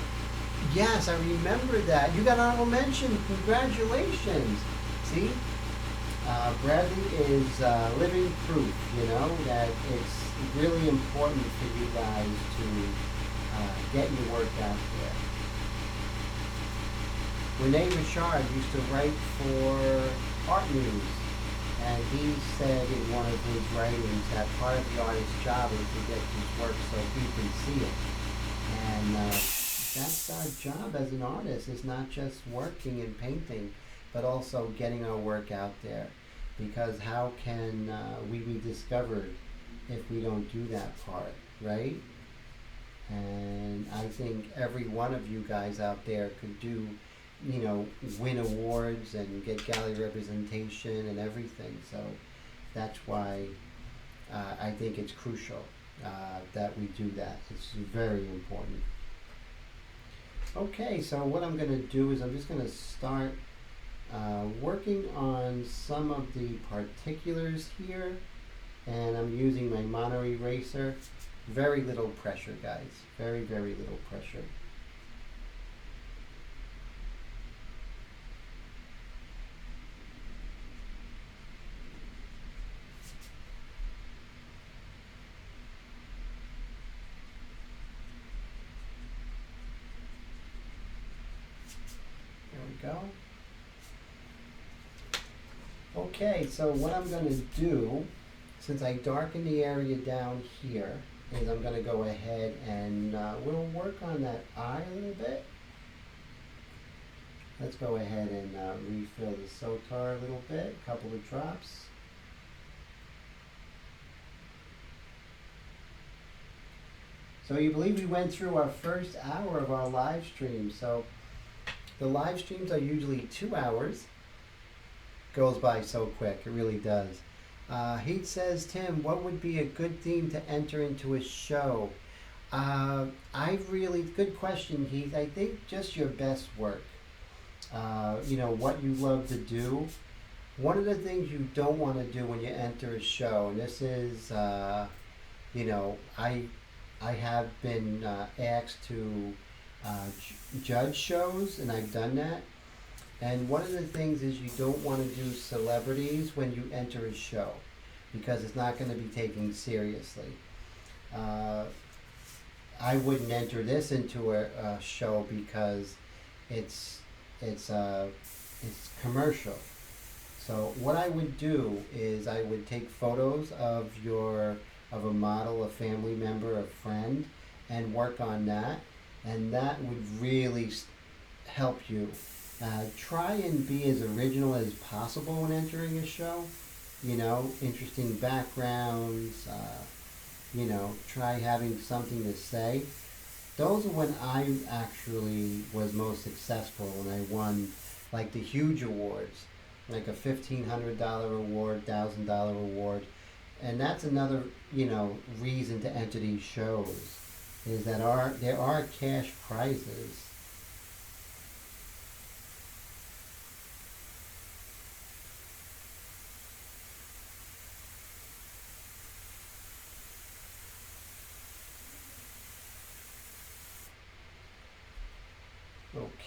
Yes, I remember that. You got honorable mention. Congratulations. See? Bradley is living proof, you know, that it's really important for you guys to get your work out there. Rene Richard used to write for Art News, and he said in one of his writings that part of the artist's job is to get his work so he can see it. And that's our job as an artist, is not just working and painting, but also getting our work out there. Because how can we be discovered if we don't do that part, right? And I think every one of you guys out there could do, you know, win awards and get gallery representation and everything. So that's why I think it's crucial that we do that. It's very important. Okay, so what I'm going to do is I'm just going to start working on some of the particulars here, and I'm using my mono eraser. Very little pressure, guys. Very, very little pressure. There we go. Okay, so what I'm going to do, since I darken the area down here, is I'm going to go ahead and we'll work on that eye a little bit. Let's go ahead and refill the Sotar a little bit, a couple of drops. So you believe we went through our first hour of our live stream. So the live streams are usually 2 hours. Goes by so quick, it really does. Heath says, Tim, what would be a good theme to enter into a show? Good question, Heath. I think just your best work. You know, what you love to do. One of the things you don't want to do when you enter a show, and this is, you know, I have been asked to judge shows, and I've done that. And one of the things is you don't want to do celebrities when you enter a show, because it's not going to be taken seriously. uh, I wouldn't enter this into a show because it's it's uh, it's commercial. So what I would do is I would take photos of a model, a family member, a friend, and work on that, and that would really help you. Try and be as original as possible when entering a show. You know, interesting backgrounds. Try having something to say. Those are when I actually was most successful, when I won like the huge awards, like a $1,500 award, $1,000 award. And that's another, reason to enter these shows, is that there are cash prizes.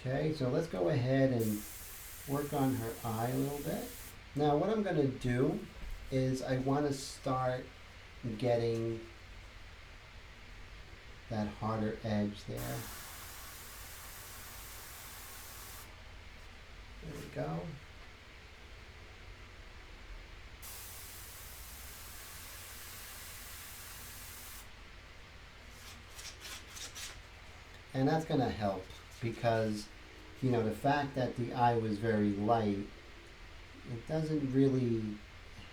Okay, so let's go ahead and work on her eye a little bit. Now what I'm going to do is I want to start getting that harder edge there. There we go. And that's going to help because, the fact that the eye was very light, it doesn't really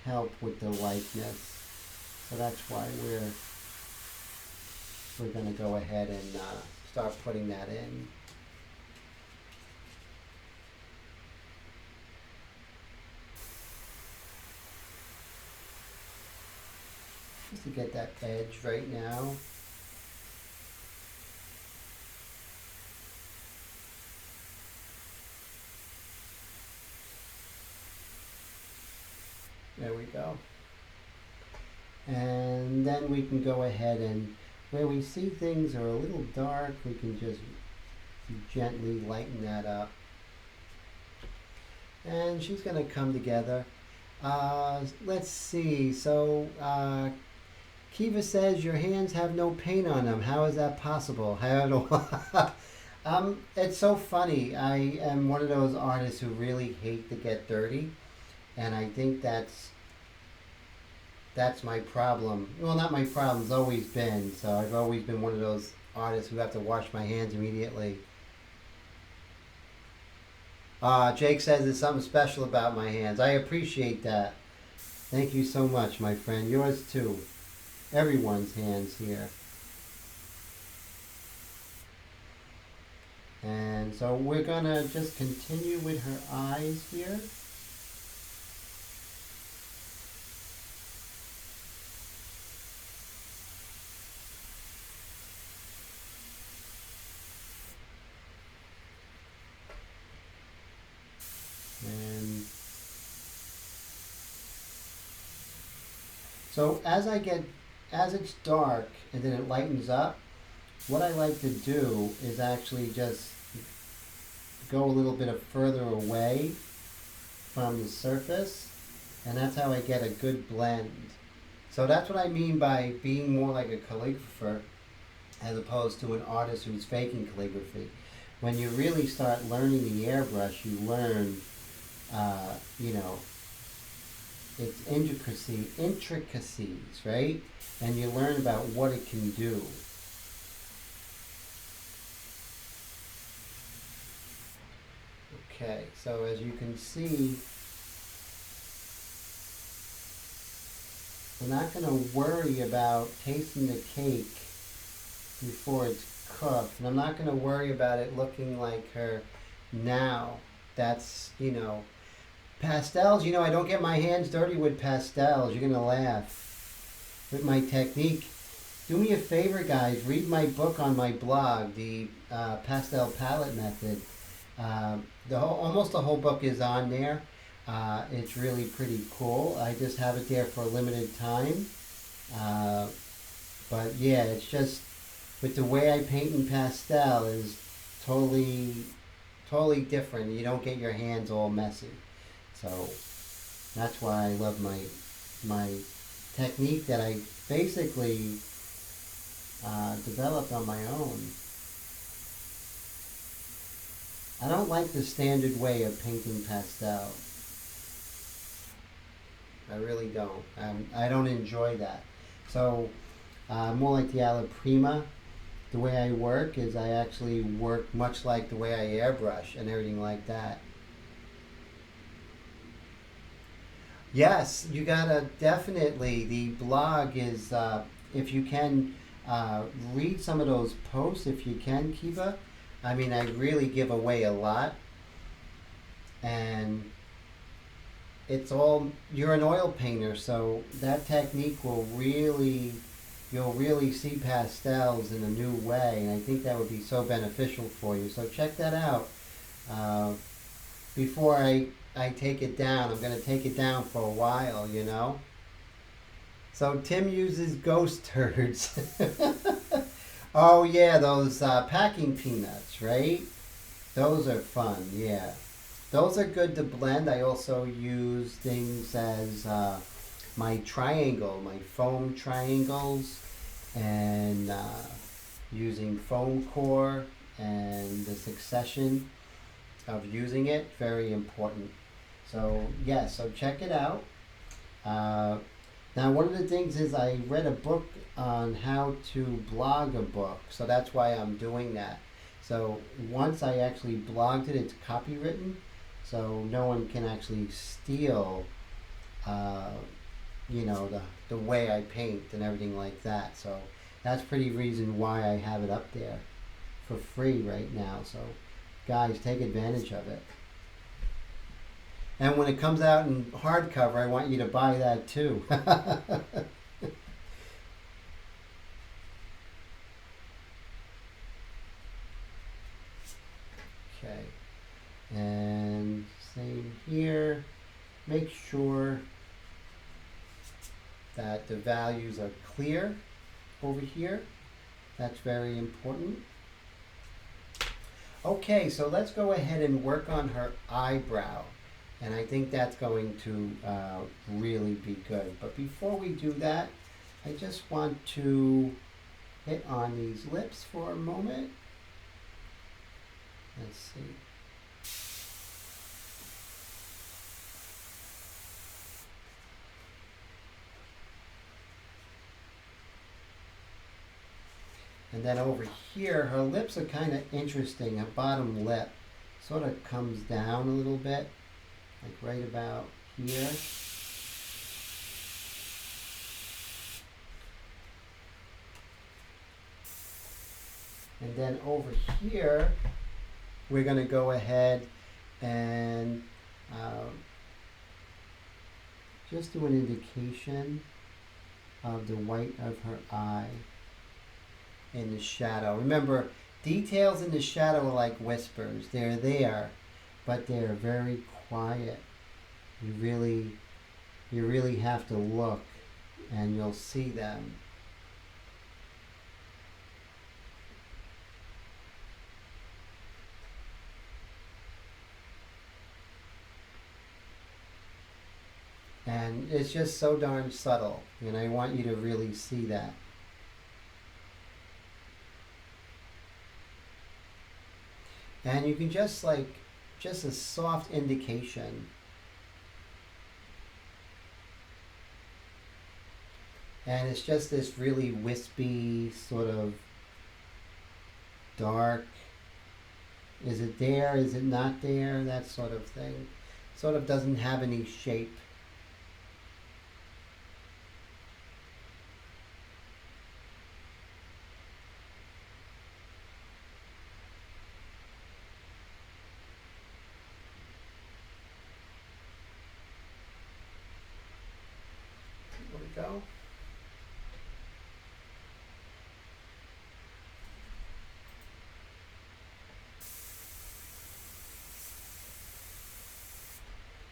help with the lightness. So that's why we're going to go ahead and start putting that in. Just to get that edge right now. There we go. And then we can go ahead and where we see things are a little dark, we can just gently lighten that up. And she's going to come together. Let's see. So Kiva says your hands have no paint on them. How is that possible? It's so funny. I am one of those artists who really hate to get dirty. And I think that's my problem. Well, not my problem, it's always been. So I've always been one of those artists who have to wash my hands immediately. Jake says there's something special about my hands. I appreciate that. Thank you so much, my friend. Yours too. Everyone's hands here. And so we're going to just continue with her eyes here. And so as it's dark and then it lightens up, what I like to do is actually just go a little bit further away from the surface, and that's how I get a good blend. So that's what I mean by being more like a calligrapher as opposed to an artist who's faking calligraphy. When you really start learning the airbrush, you learn, its intricacies, right? And you learn about what it can do. Okay, so as you can see, we're not going to worry about tasting the cake before it's cooked. And I'm not going to worry about it looking like her now. That's, pastels, I don't get my hands dirty with pastels. You're going to laugh. With my technique. Do me a favor, guys. Read my book on my blog, the Pastel Palette Method. Almost the whole book is on there. It's really pretty cool. I just have it there for a limited time. But yeah, it's just with the way I paint in pastel is totally different. You don't get your hands all messy. So that's why I love my technique that I basically developed on my own. I don't like the standard way of painting pastel. I really don't. I don't enjoy that. So, more like the alla prima. The way I work is I actually work much like the way I airbrush and everything like that. Yes, you gotta definitely. The blog is, if you can read some of those posts, if you can, Kiva. I mean, I really give away a lot, and it's all, you're an oil painter, so that technique will really, you'll really see pastels in a new way, and I think that would be so beneficial for you. So check that out. Uh, Before I take it down, I'm going to take it down for a while, you know? So Tim uses ghost turds. Oh yeah, those packing peanuts, right? Those are fun, yeah. Those are good to blend. I also use things as my triangle, my foam triangles, and using foam core and the succession of using it, very important. So yeah, so check it out. Now one of the things is I read a book on how to blog a book, so that's why I'm doing that. So once I actually blogged it, it's copywritten, so no one can actually steal, uh, the way I paint and everything like that. So that's pretty reason why I have it up there for free right now. So guys, take advantage of it. And when it comes out in hardcover, I want you to buy that too. Okay. And same here. Make sure that the values are clear over here. That's very important. Okay, so let's go ahead and work on her eyebrow. And I think that's going to really be good. But before we do that, I just want to hit on these lips for a moment. Let's see. And then over here, her lips are kind of interesting. Her bottom lip sort of comes down a little bit, like right about here. And then over here, we're going to go ahead and just do an indication of the white of her eye in the shadow. Remember, details in the shadow are like whispers. They're there, but they're very quiet. You really have to look, and you'll see them. And it's just so darn subtle, and I want you to really see that. And you can just a soft indication. And it's just this really wispy, sort of dark. Is it there? Is it not there? That sort of thing. Sort of doesn't have any shape. There we go.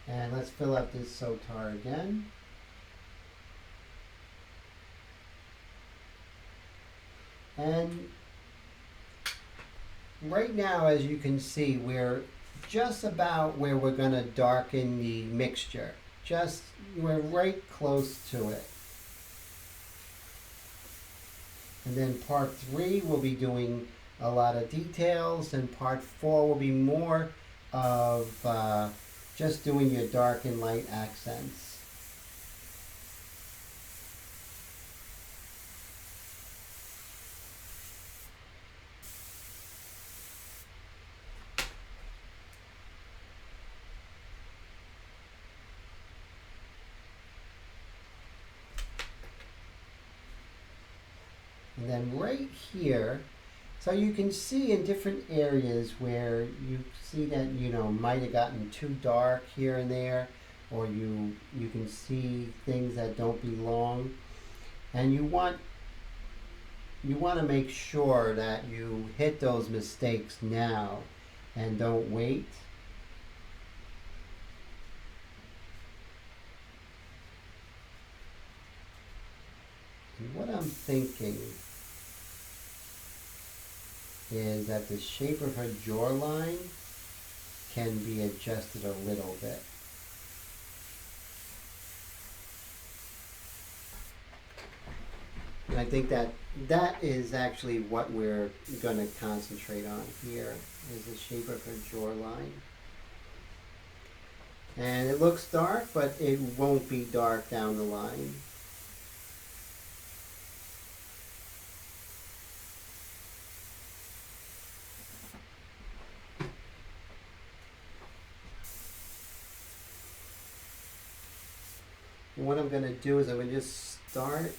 And let's fill up this sotar again. And right now, as you can see, we're just about where we're going to darken the mixture. We're right close to it. And then part 3 will be doing a lot of details, and part 4 will be more of just doing your dark and light accents. And then right here, so you can see in different areas where you see that, might have gotten too dark here and there, or you can see things that don't belong. And you want to make sure that you hit those mistakes now and don't wait. And what I'm thinking is that the shape of her jawline can be adjusted a little bit. And I think that is actually what we're going to concentrate on here, is the shape of her jawline. And it looks dark, but it won't be dark down the line. And what I'm going to do is I'm going to just start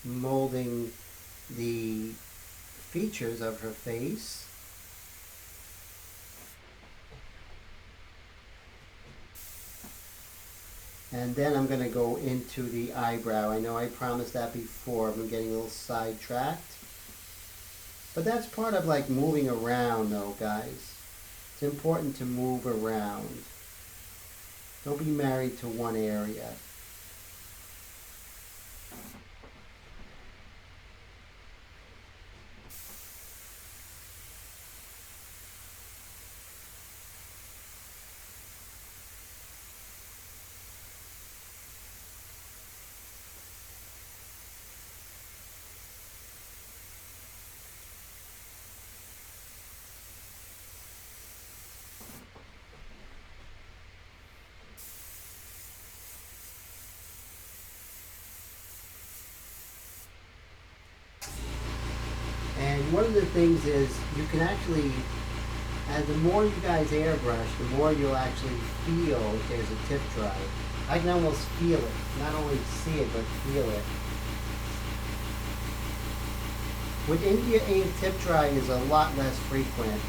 molding the features of her face. And then I'm going to go into the eyebrow. I know I promised that before. I'm getting a little sidetracked. But that's part of like moving around though, guys. It's important to move around. Don't be married to one area. And one of the things is you can actually, as the more you guys airbrush, the more you'll actually feel if there's a tip dry. I can almost feel it, not only see it, but feel it. With India Ink, tip dry is a lot less frequent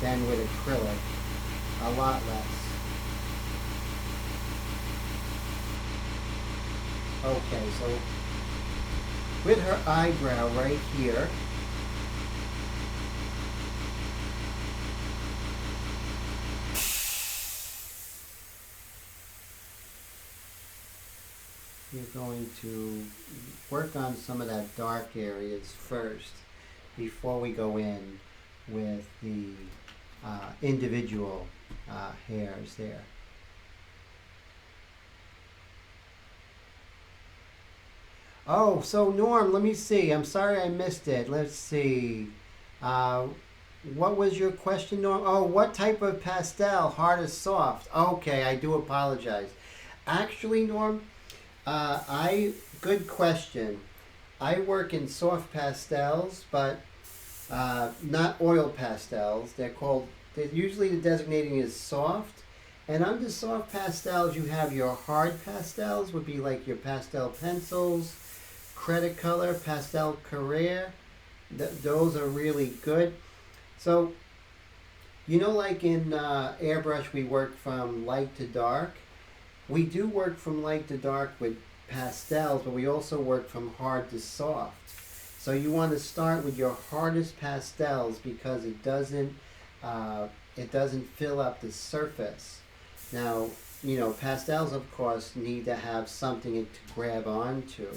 than with acrylic, a lot less. Okay, so with her eyebrow right here, you're going to work on some of that dark areas first before we go in with the individual hairs there. Oh, so Norm, let me see. I'm sorry I missed it. Let's see. What was your question, Norm? Oh, what type of pastel? Hard or soft? Okay, I do apologize. Actually, Norm, good question. I work in soft pastels, but not oil pastels. Usually the designating is soft. And under soft pastels, you have your hard pastels, would be like your pastel pencils, credit color, pastel Carrere. Those are really good. So, like in Airbrush, we work from light to dark. We do work from light to dark with pastels, but we also work from hard to soft. So you want to start with your hardest pastels because it doesn't fill up the surface. Now, pastels of course need to have something to grab onto.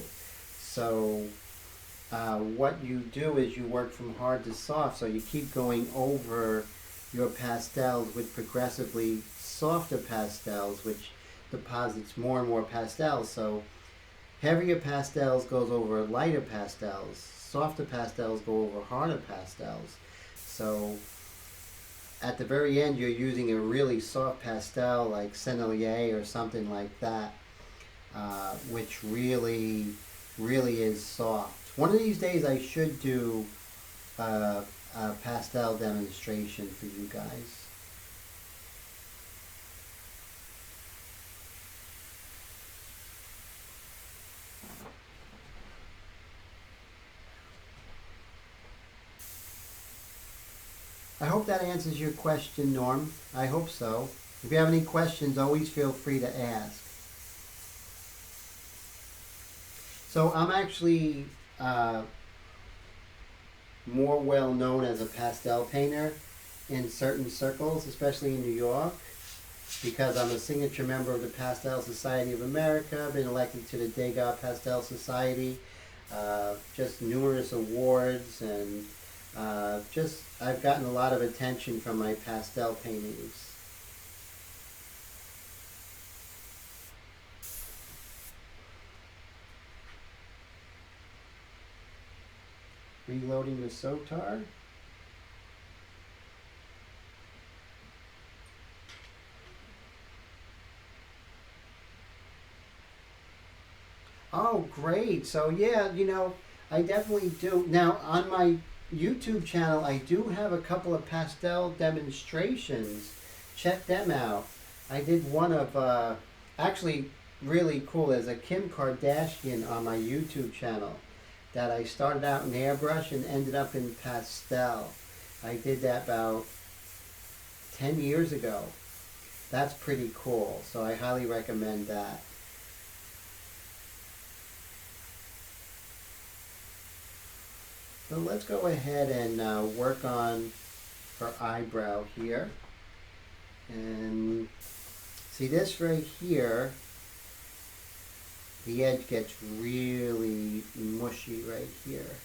So what you do is you work from hard to soft. So you keep going over your pastels with progressively softer pastels, which deposits more and more pastels. So heavier pastels goes over lighter pastels. Softer pastels go over harder pastels. So at the very end, you're using a really soft pastel like Sennelier or something like that, which really is soft. One of these days I should do a pastel demonstration for you guys. I hope that answers your question, Norm. I hope so. If you have any questions, always feel free to ask. So I'm actually more well known as a pastel painter in certain circles, especially in New York, because I'm a signature member of the Pastel Society of America. I've been elected to the Degas Pastel Society, just numerous awards, and I've gotten a lot of attention from my pastel paintings. Reloading the Sotar. Oh, great. So yeah, I definitely do. Now, on my YouTube channel, I do have a couple of pastel demonstrations. Check them out. I did one of, actually really cool. There's a Kim Kardashian on my YouTube channel that I started out in airbrush and ended up in pastel. I did that about 10 years ago. That's pretty cool. So I highly recommend that. So let's go ahead and work on her eyebrow here. And see this right here, the edge gets really mushy right here.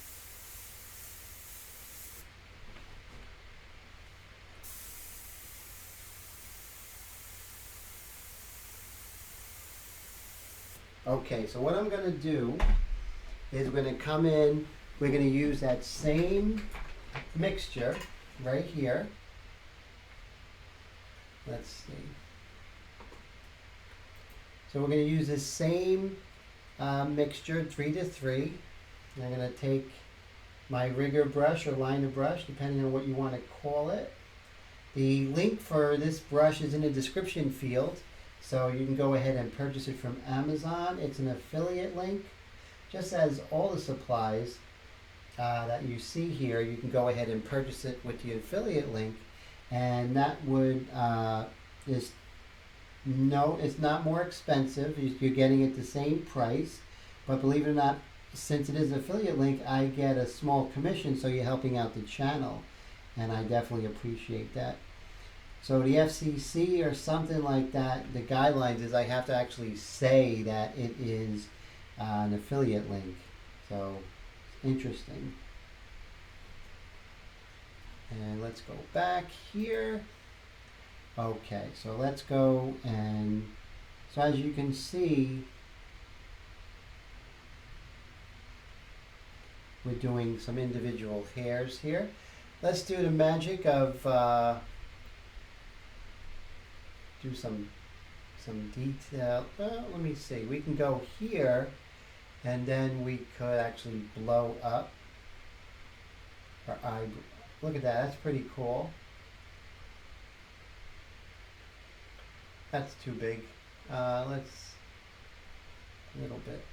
Okay, so what I'm going to do is we're going to come in. We're going to use that same mixture right here. Let's see. So we're going to use the same mixture, 3-3. I'm going to take my rigger brush or liner brush, depending on what you want to call it. The link for this brush is in the description field, so you can go ahead and purchase it from Amazon. It's an affiliate link. Just as all the supplies that you see here, you can go ahead and purchase it with the affiliate link, and that would it's not more expensive. You're getting it the same price, but believe it or not, since it is an affiliate link, I get a small commission, so you're helping out the channel, and I definitely appreciate that. So the FCC or something like that, the guidelines is I have to actually say that it is an affiliate link. So interesting. And let's go back here. Okay, so let's go, and so as you can see, we're doing some individual hairs here. Let's do the magic of do some detail. Let me see. We can go here, and then we could actually blow up our eyebrow. Look at that. That's pretty cool. That's too big. Let's a little bit.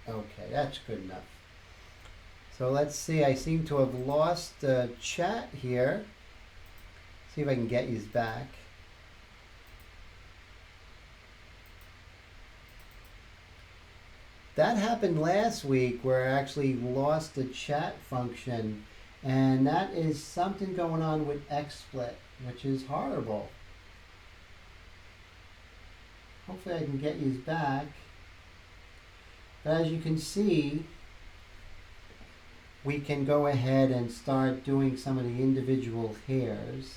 Okay, that's good enough. So let's see. I seem to have lost chat here. See if I can get you back. That happened last week where I actually lost the chat function, and that is something going on with XSplit, which is horrible. Hopefully I can get you back. But as you can see, we can go ahead and start doing some of the individual hairs.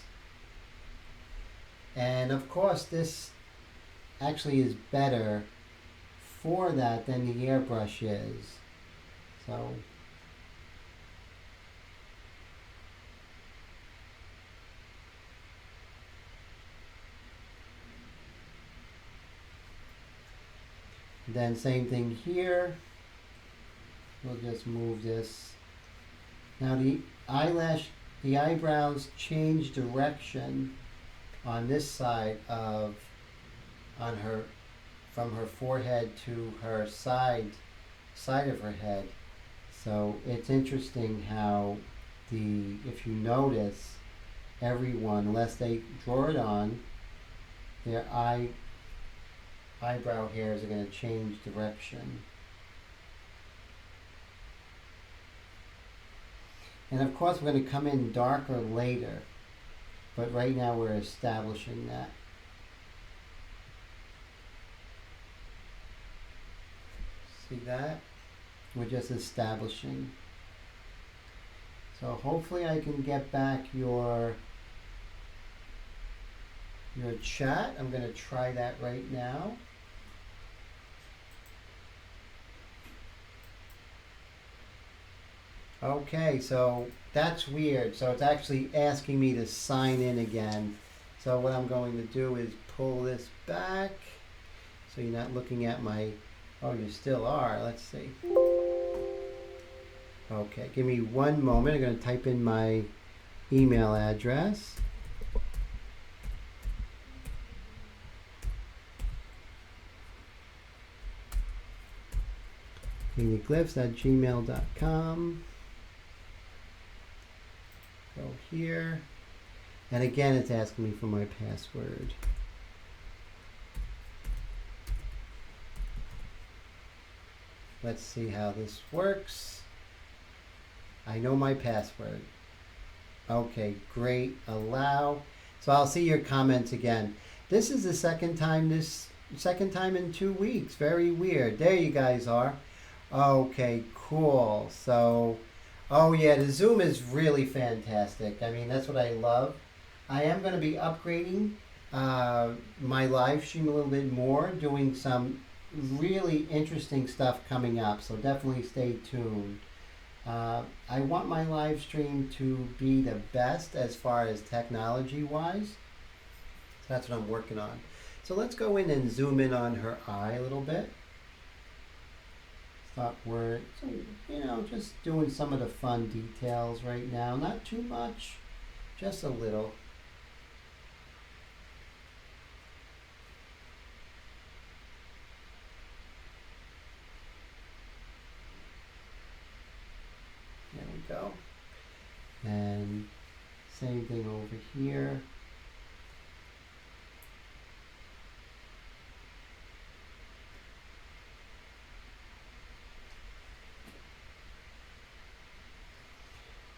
And of course this actually is better for that than the airbrush is. So then same thing here. We'll just move this. Now the eyebrows change direction on this side from her forehead to her side of her head. So it's interesting how if you notice, everyone, unless they draw it on, their eyebrow hairs are going to change direction. And of course we're going to come in darker later, but right now we're establishing that. See that? We're just establishing. So hopefully I can get back your chat. I'm going to try that right now. Okay, so that's weird. So it's actually asking me to sign in again. So what I'm going to do is pull this back so you're not looking at my, oh, you still are. Let's see. Okay, give me one moment. I'm going to type in my email address. glyphs@gmail.com. Go here. And again, it's asking me for my password. Let's see how this works. I know my password. Okay, great. Allow. So I'll see your comments again. This is the second time in 2 weeks. Very weird. There you guys are. Okay, cool. So, oh yeah, the Zoom is really fantastic. I mean, that's what I love. I am going to be upgrading my live stream a little bit more, doing some really interesting stuff coming up. So definitely stay tuned. I want my live stream to be the best as far as technology wise. So that's what I'm working on. So let's go in and zoom in on her eye a little bit. Thought we're, just doing some of the fun details right now. Not too much, just a little. There we go. And same thing over here.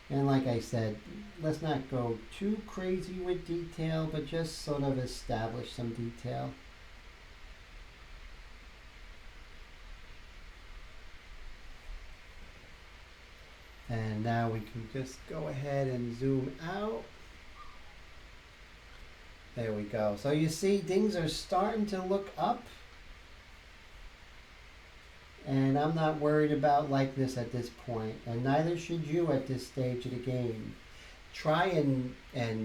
And like I said, let's not go too crazy with detail, but just sort of establish some detail. And now we can just go ahead and zoom out. There we go. So you see things are starting to look up. And I'm not worried about likeness at this point, and neither should you at this stage of the game. Try and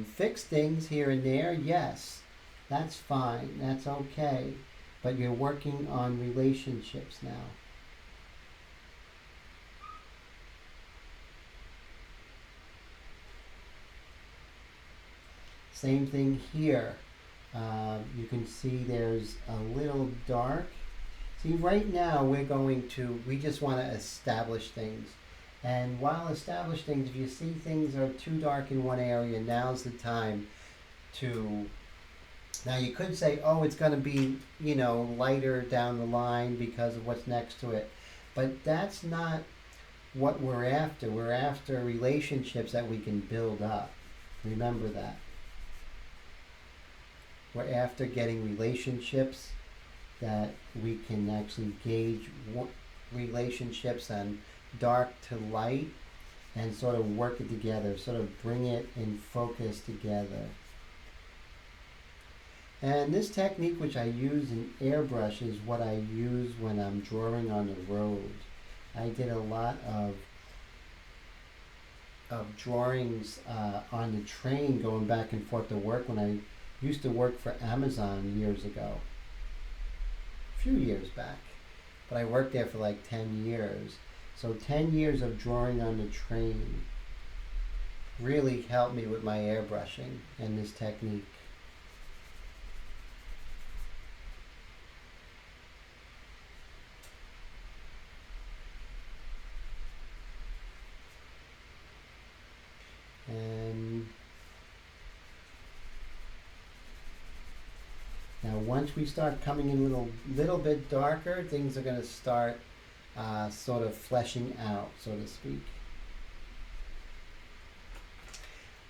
fix things here and there, yes, that's fine, that's okay, but you're working on relationships now. Same thing here. You can see there's a little dark. See, right now we just want to establish things. And while establish things, if you see things are too dark in one area, now's the time to, now you could say, oh, it's going to be, lighter down the line because of what's next to it. But that's not what we're after. We're after relationships that we can build up. Remember that. We're after getting relationships that we can actually gauge relationships on dark to light and sort of work it together, sort of bring it in focus together. And this technique, which I use in Airbrush, is what I use when I'm drawing on the road. I did a lot of drawings on the train going back and forth to work when I used to work for Amazon years ago. A few years back. But I worked there for like 10 years. So 10 years of drawing on the train really helped me with my airbrushing and this technique. And now once we start coming in a little bit darker, things are going to start sort of fleshing out, so to speak.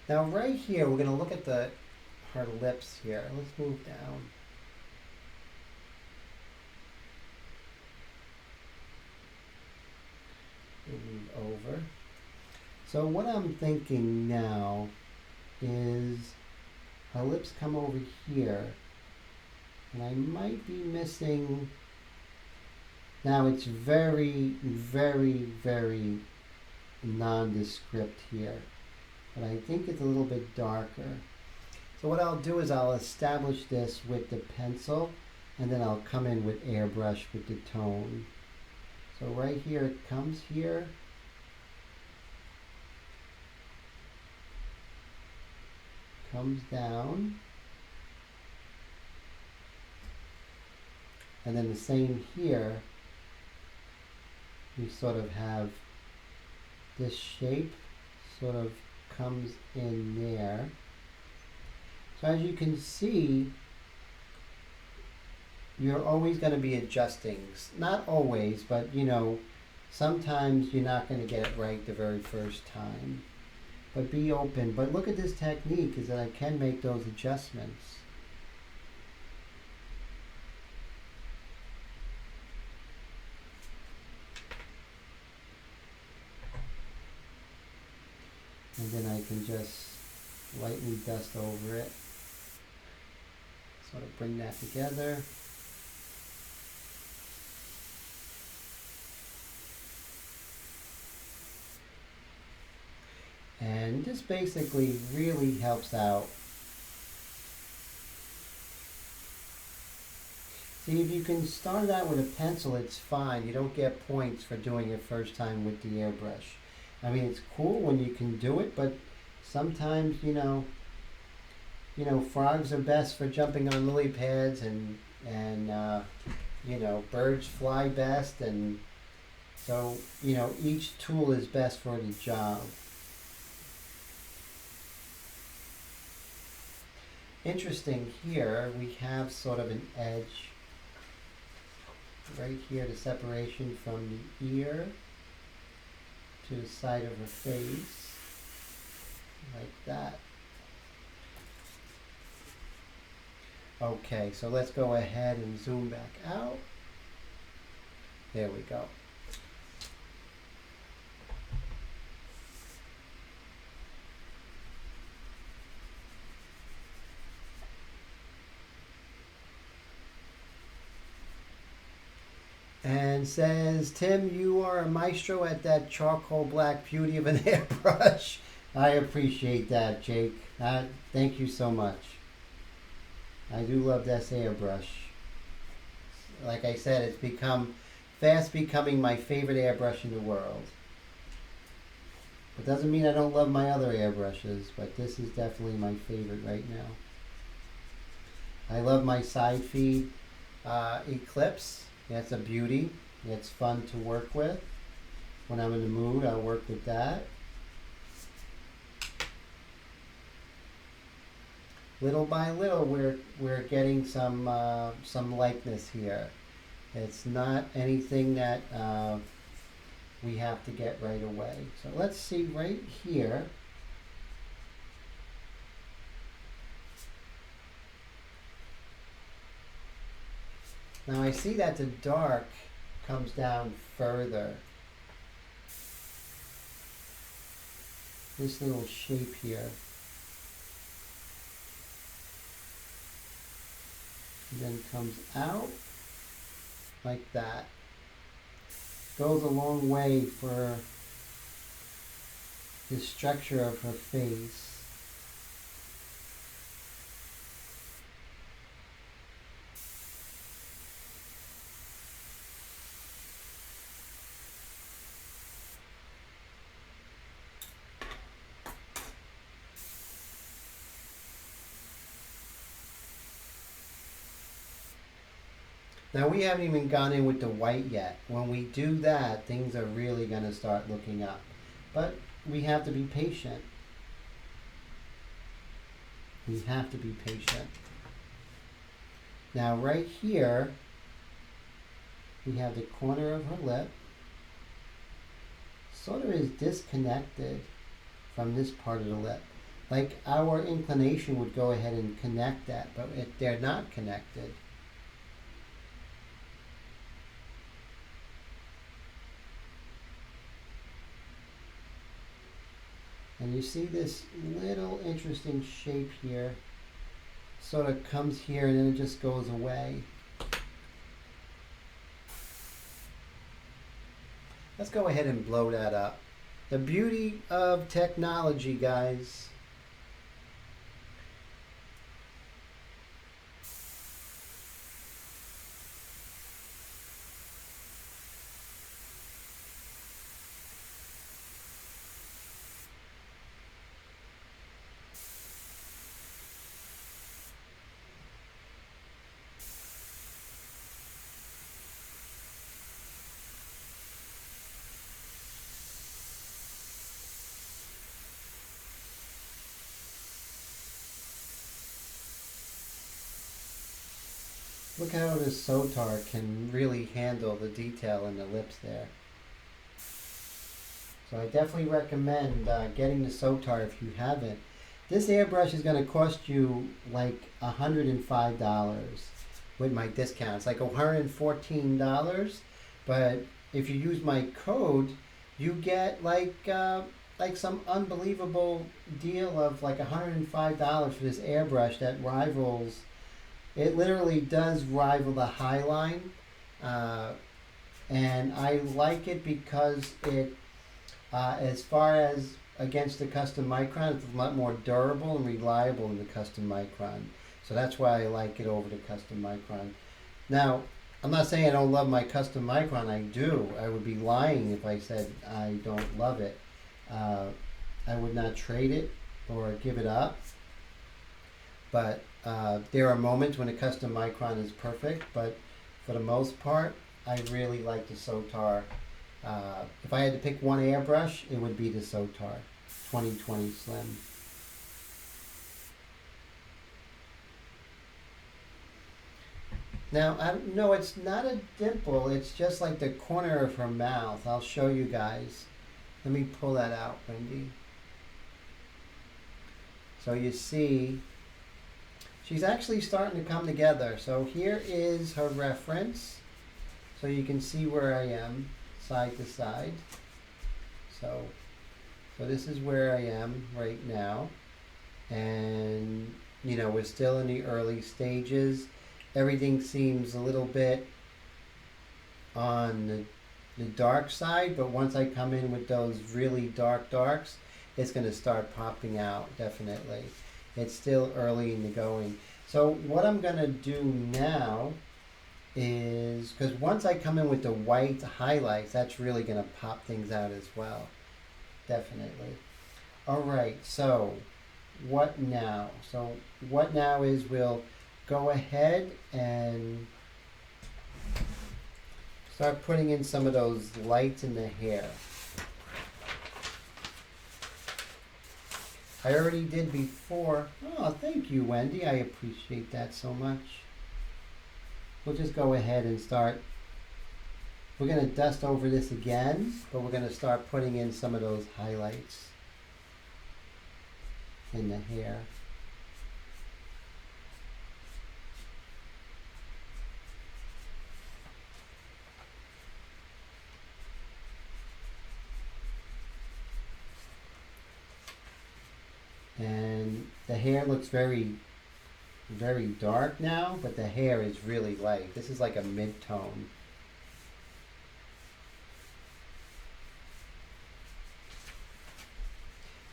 Now right here, we're going to look at her lips here. Let's move down. We'll move over. So what I'm thinking now is her lips come over here, and I might be missing. Now it's very, very, very nondescript here, but I think it's a little bit darker. So what I'll do is I'll establish this with the pencil, and then I'll come in with airbrush with the tone. So right here, it comes here. Comes down. And then the same here. We sort of have this shape sort of comes in there. So as you can see, you're always going to be adjusting. Not always, but you know, sometimes you're not going to get it right the very first time. But be open. But look at this technique, is that I can make those adjustments. And then I can just lightly dust over it. Sort of bring that together. And this basically really helps out. See, if you can start out with a pencil, it's fine. You don't get points for doing it first time with the airbrush. I mean, it's cool when you can do it, but sometimes, you know, frogs are best for jumping on lily pads, and you know, birds fly best, and so, you know, each tool is best for the job. Interesting here, we have sort of an edge right here, the separation from the ear to the side of her face, like that. Okay, so let's go ahead and zoom back out. There we go. And says, Tim, you are a maestro at that charcoal black beauty of an airbrush. I appreciate that, Jake. Thank you so much. I do love this airbrush. Like I said, it's fast becoming my favorite airbrush in the world. It doesn't mean I don't love my other airbrushes, but this is definitely my favorite right now. I love my side feed Eclipse. That's a beauty. It's fun to work with. When I'm in the mood, I'll work with that. Little by little, we're getting some likeness here. It's not anything that we have to get right away. So let's see right here. Now I see that the dark comes down further. This little shape here. and then comes out like that. Goes a long way for the structure of her face. Now we haven't even gone in with the white yet. When we do that, things are really going to start looking up. But we have to be patient. We have to be patient. Now right here, we have the corner of her lip. Sort of is disconnected from this part of the lip. Like our inclination would go ahead and connect that, but they're not connected. And you see this little interesting shape here. Sort of comes here and then it just goes away. Let's go ahead and blow that up. The beauty of technology, guys. Look how this Sotar can really handle the detail in the lips there. So I definitely recommend getting the Sotar if you haven't. This airbrush is going to cost you like $105 with my discount. It's like $114, but if you use my code, you get like some unbelievable deal of like $105 for this airbrush that rivals. It literally does rival the Highline, and I like it because it, as far as against the custom micron, it's a lot more durable and reliable than the custom micron. So that's why I like it over the custom micron. Now, I'm not saying I don't love my custom micron. I do. I would be lying if I said I don't love it. I would not trade it or give it up. But there are moments when a custom micron is perfect, but for the most part, I really like the Sotar. If I had to pick one airbrush, it would be the Sotar 2020 Slim. Now, no, it's not a dimple. It's just like the corner of her mouth. I'll show you guys. Let me pull that out, Wendy. So you see, she's actually starting to come together. So here is her reference. So you can see where I am, side to side. So this is where I am right now. And, you know, we're still in the early stages. Everything seems a little bit on the dark side, but once I come in with those really darks, it's going to start popping out, definitely. It's still early in the going. So what I'm going to do now is, because once I come in with the white highlights, that's really going to pop things out as well. Definitely. All right, so what now? So what now is we'll go ahead and start putting in some of those lights in the hair. I already did before. Oh, thank you, Wendy. I appreciate that so much. We'll just go ahead and start. We're going to dust over this again, but we're going to start putting in some of those highlights in the hair. And the hair looks very very dark now, but the hair is really light. This is like a mid-tone.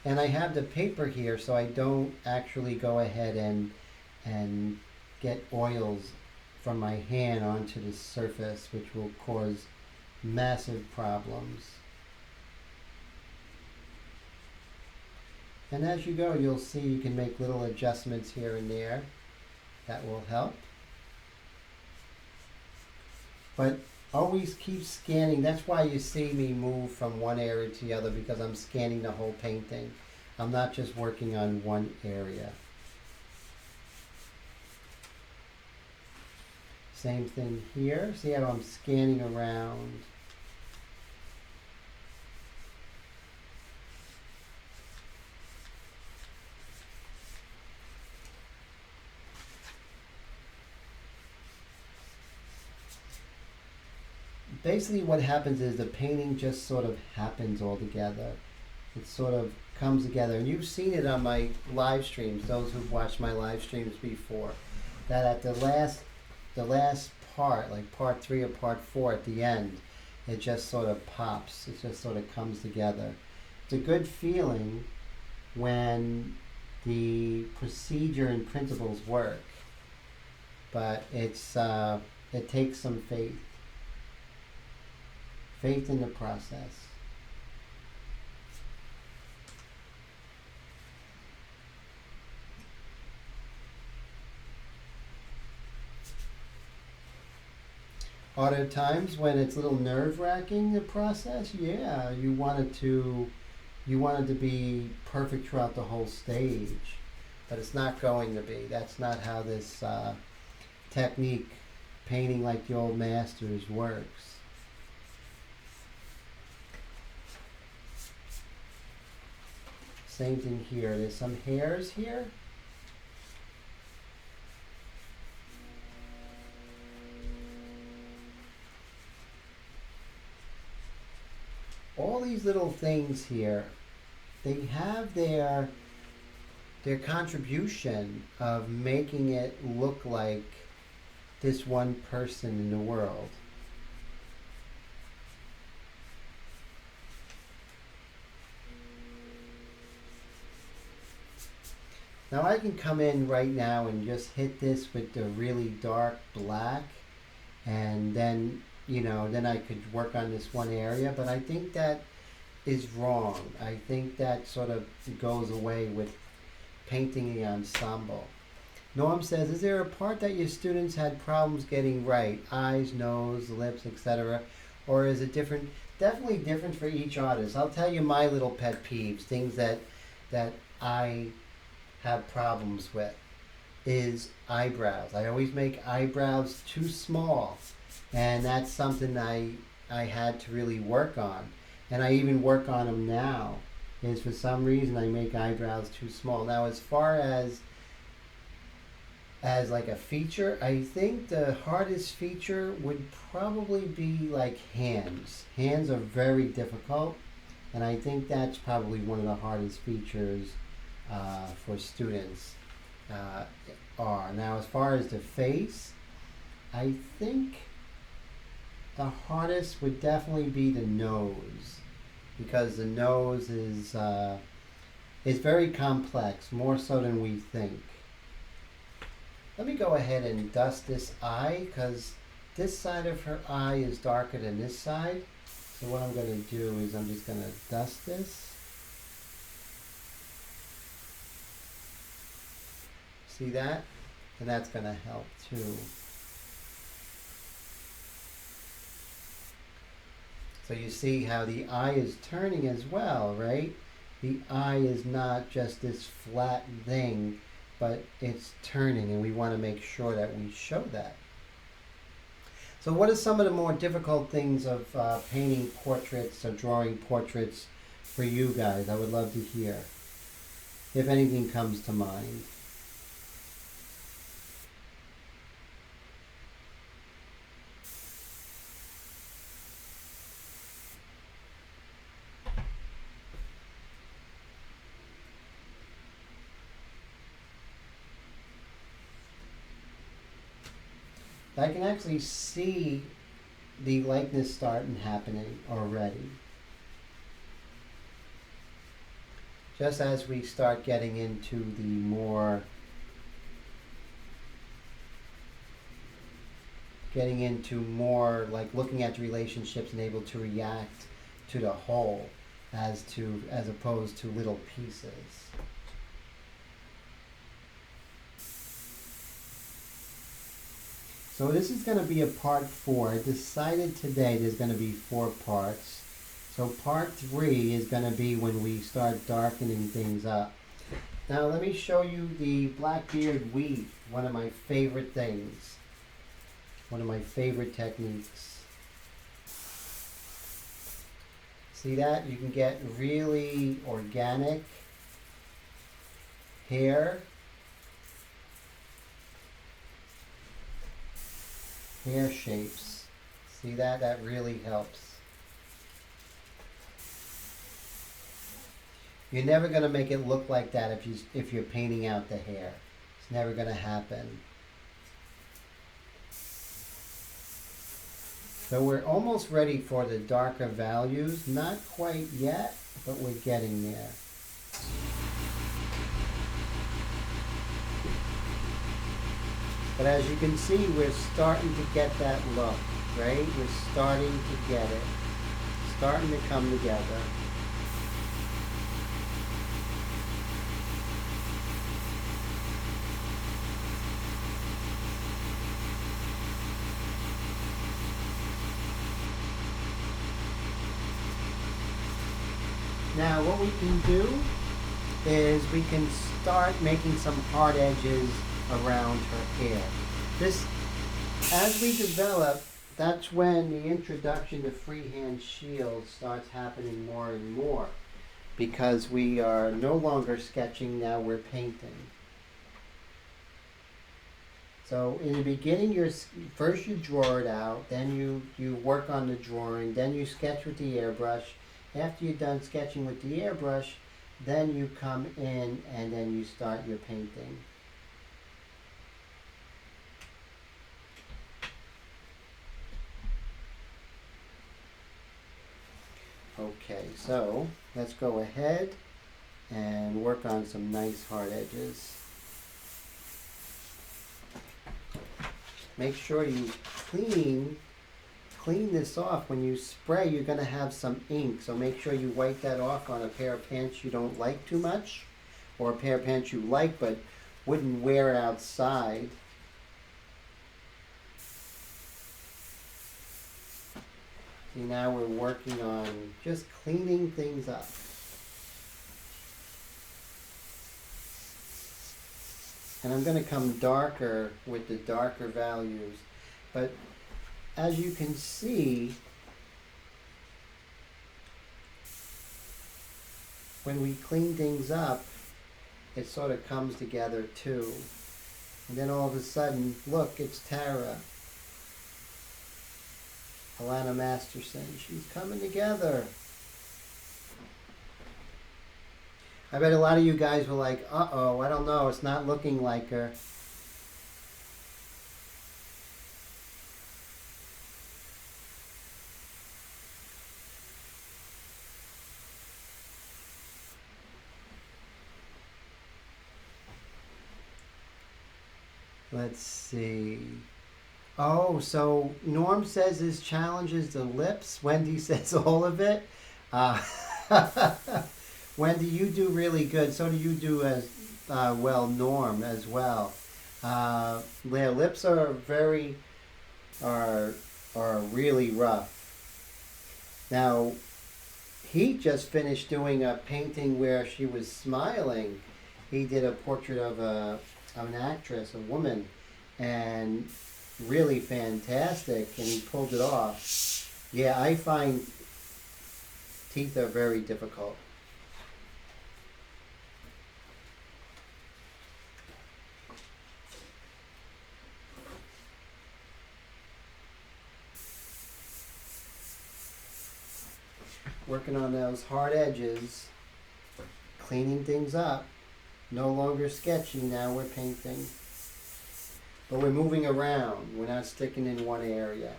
And I have the paper here, so I don't actually go ahead and get oils from my hand onto the surface, which will cause massive problems. And as you go, you'll see you can make little adjustments here and there. That will help. But always keep scanning. That's why you see me move from one area to the other, because I'm scanning the whole painting. I'm not just working on one area. Same thing here. See how I'm scanning around. Basically what happens is the painting just sort of happens all together. It sort of comes together. And you've seen it on my live streams, those who've watched my live streams before, that at the last part, like part 3 or part 4 at the end, it just sort of pops. It just sort of comes together. It's a good feeling when the procedure and principles work, but it takes some faith. Faith in the process. Are there times when it's a little nerve-wracking, the process? Yeah, you want it to be perfect throughout the whole stage, but it's not going to be. That's not how this technique, painting like the old masters, works. Same thing here. There's some hairs here. All these little things here, they have their contribution of making it look like this one person in the world. Now I can come in right now and just hit this with the really dark black, and then, then I could work on this one area, but I think that is wrong. I think that sort of goes away with painting the ensemble. Norm says, is there a part that your students had problems getting right? Eyes, nose, lips, etc. Or is it different? Definitely different for each artist. I'll tell you my little pet peeves, things that I have problems with, is eyebrows. I always make eyebrows too small, and that's something I had to really work on, and I even work on them now, is for some reason I make eyebrows too small. Now as far as like a feature, I think the hardest feature would probably be like hands. Hands are very difficult, and I think that's probably one of the hardest features for students are. Now as far as the face, I think the hardest would definitely be the nose, because the nose is very complex, more so than we think. Let me go ahead and dust this eye, because this side of her eye is darker than this side. So what I'm going to do is I'm just going to dust this. See that? And that's going to help too. So you see how the eye is turning as well, right? The eye is not just this flat thing, but it's turning, and we want to make sure that we show that. So what are some of the more difficult things of painting portraits or drawing portraits for you guys? I would love to hear, if anything comes to mind. I can actually see the likeness starting happening already. Just as we start getting into the more, like looking at the relationships and able to react to the whole as opposed to little pieces. So this is going to be a part 4. I decided today there's going to be 4 parts. So part 3 is going to be when we start darkening things up. Now let me show you the Blackbeard weave, one of my favorite things. One of my favorite techniques. See that? You can get really organic hair shapes. See that? That really helps. You're never going to make it look like that if you're painting out the hair. It's never going to happen. So we're almost ready for the darker values. Not quite yet, but we're getting there. But as you can see, we're starting to get that look, right? We're starting to get it. Starting to come together. Now what we can do is we can start making some hard edges around her hair. This, as we develop, that's when the introduction to freehand shields starts happening more and more, because we are no longer sketching, now we're painting. So in the beginning, first you draw it out, then you work on the drawing, then you sketch with the airbrush. After you're done sketching with the airbrush, then you come in and then you start your painting. Okay, so let's go ahead and work on some nice hard edges. Make sure you clean this off. When you spray, you're going to have some ink, so make sure you wipe that off on a pair of pants you don't like too much, or a pair of pants you like but wouldn't wear outside. See, now we're working on just cleaning things up. And I'm going to come darker with the darker values, but as you can see, when we clean things up, it sort of comes together too. And then all of a sudden, look, it's Tara. Alana Masterson, she's coming together. I bet a lot of you guys were like, uh-oh, I don't know, it's not looking like her. Let's see. Oh, so Norm says his challenge is the lips. Wendy says all of it. Wendy, you do really good. So do you do as well, Norm, as well. Their lips are really rough. Now, he just finished doing a painting where she was smiling. He did a portrait of an actress, a woman, and really fantastic, and he pulled it off. Yeah, I find teeth are very difficult. Working on those hard edges, cleaning things up. No longer sketchy, now we're painting. but we're moving around. We're not sticking in one area.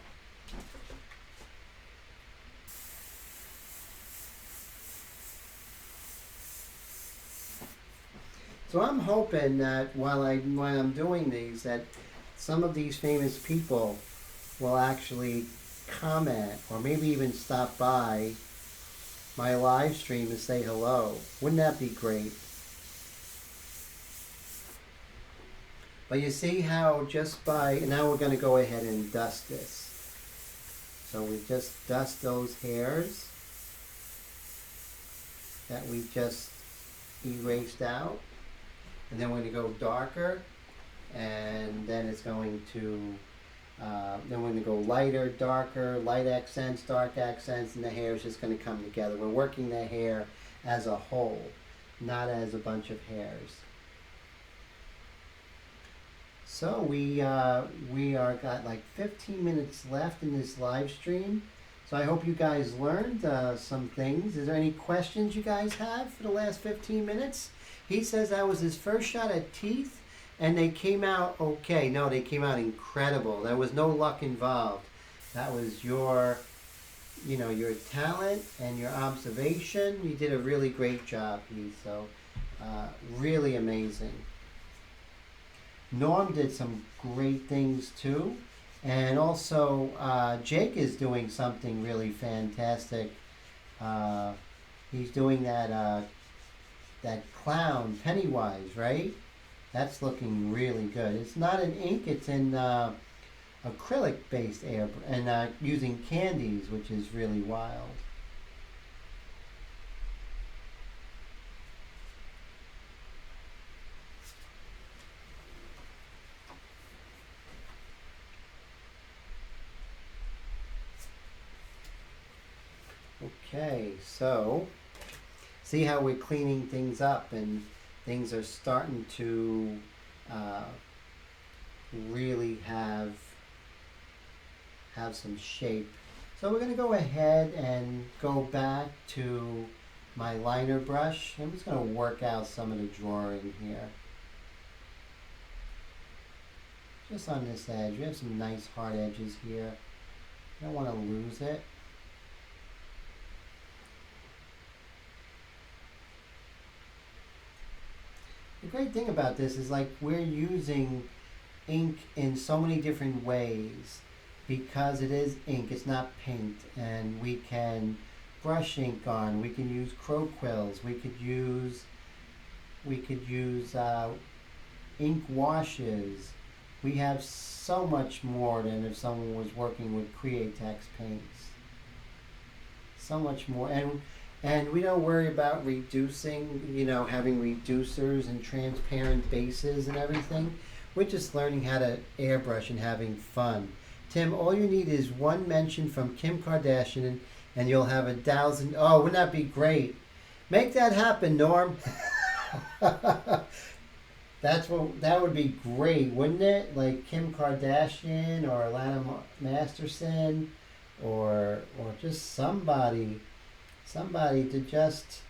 So I'm hoping that while I'm doing these, that some of these famous people will actually comment or maybe even stop by my live stream and say hello. Wouldn't that be great? But you see how just by, now we're going to go ahead and dust this. So we just dust those hairs that we just erased out. And then we're going to go darker, and then it's going to, then we're going to go lighter, darker, light accents, dark accents, and the hair is just going to come together. We're working the hair as a whole, not as a bunch of hairs. So we are got like 15 minutes left in this live stream. So I hope you guys learned some things. Is there any questions you guys have for the last 15 minutes? He says that was his first shot at teeth, and they came out okay. No, they came out incredible. There was no luck involved. That was your talent and your observation. You did a really great job, Heath. So really amazing. Norm did some great things too. And also, Jake is doing something really fantastic. He's doing that clown Pennywise, right? That's looking really good. It's not in ink; it's in acrylic-based airbrush, and using candies, which is really wild. Okay, so see how we're cleaning things up and things are starting to really have some shape. So we're going to go ahead and go back to my liner brush. I'm just going to work out some of the drawing here. Just on this edge. We have some nice hard edges here. I don't want to lose it. The great thing about this is like we're using ink in so many different ways because it is ink, it's not paint, and we can brush ink on, we can use crow quills, we could use ink washes. We have so much more than if someone was working with Createx paints. So much more. And we don't worry about reducing, having reducers and transparent bases and everything. We're just learning how to airbrush and having fun. Tim, all you need is one mention from Kim Kardashian and you'll have 1,000. Oh, wouldn't that be great? Make that happen, Norm. That would be great, wouldn't it? Like Kim Kardashian or Alana Masterson or just somebody to just,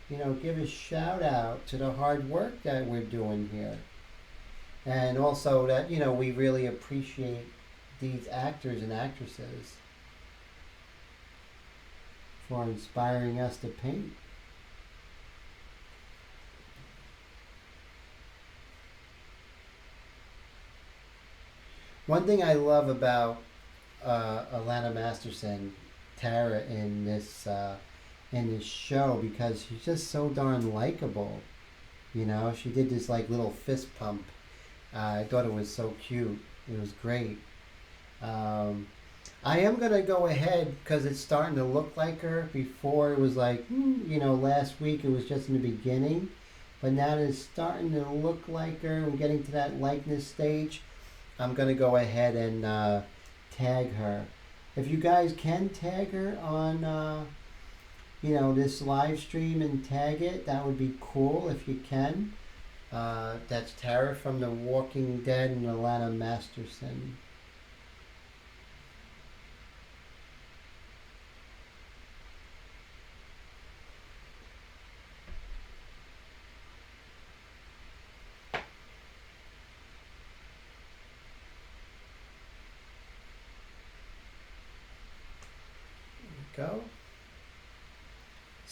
give a shout out to the hard work that we're doing here. And also that, we really appreciate these actors and actresses for inspiring us to paint. One thing I love about Alana Masterson, Tara, in this show, because she's just so darn likable. She did this like little fist pump. I thought it was so cute. It was great. I am going to go ahead because it's starting to look like her. Before it was like, last week it was just in the beginning. But now that it's starting to look like her, we're getting to that likeness stage. I'm going to go ahead and tag her. If you guys can tag her on, this live stream and tag it, that would be cool if you can. That's Tara from The Walking Dead and Alana Masterson.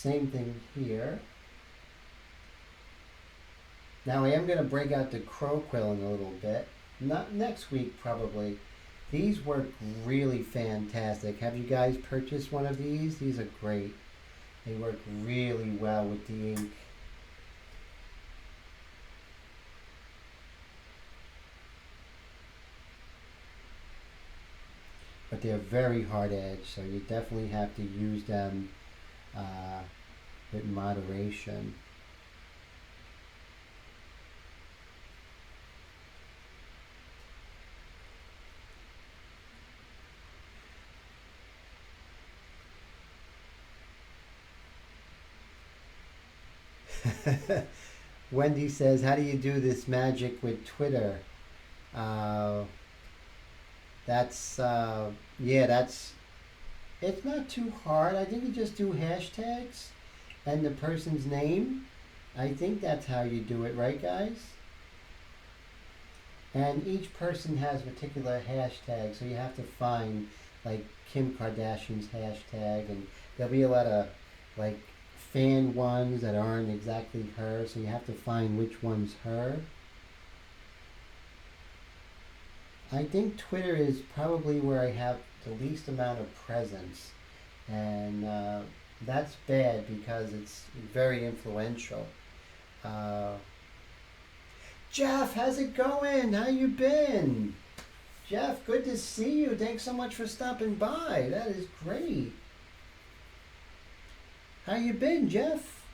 same thing here. Now I am going to break out the crow quill in a little bit. Not next week, probably. These work really fantastic. Have you guys purchased one of these? These are great. They work really well with the ink. But they're very hard edged, so you definitely have to use them with moderation. Wendy says, how do you do this magic with Twitter? That's it's not too hard. I think you just do hashtags and the person's name. I think that's how you do it, right, guys? And each person has a particular hashtag, so you have to find like Kim Kardashian's hashtag, and there'll be a lot of like fan ones that aren't exactly her, so you have to find which one's her. I think Twitter is probably where I have the least amount of presence, and that's bad because it's very influential. Uh, Jeff, how's it going? How you been? Jeff, good to see you. Thanks so much for stopping by. That is great. How you been, Jeff?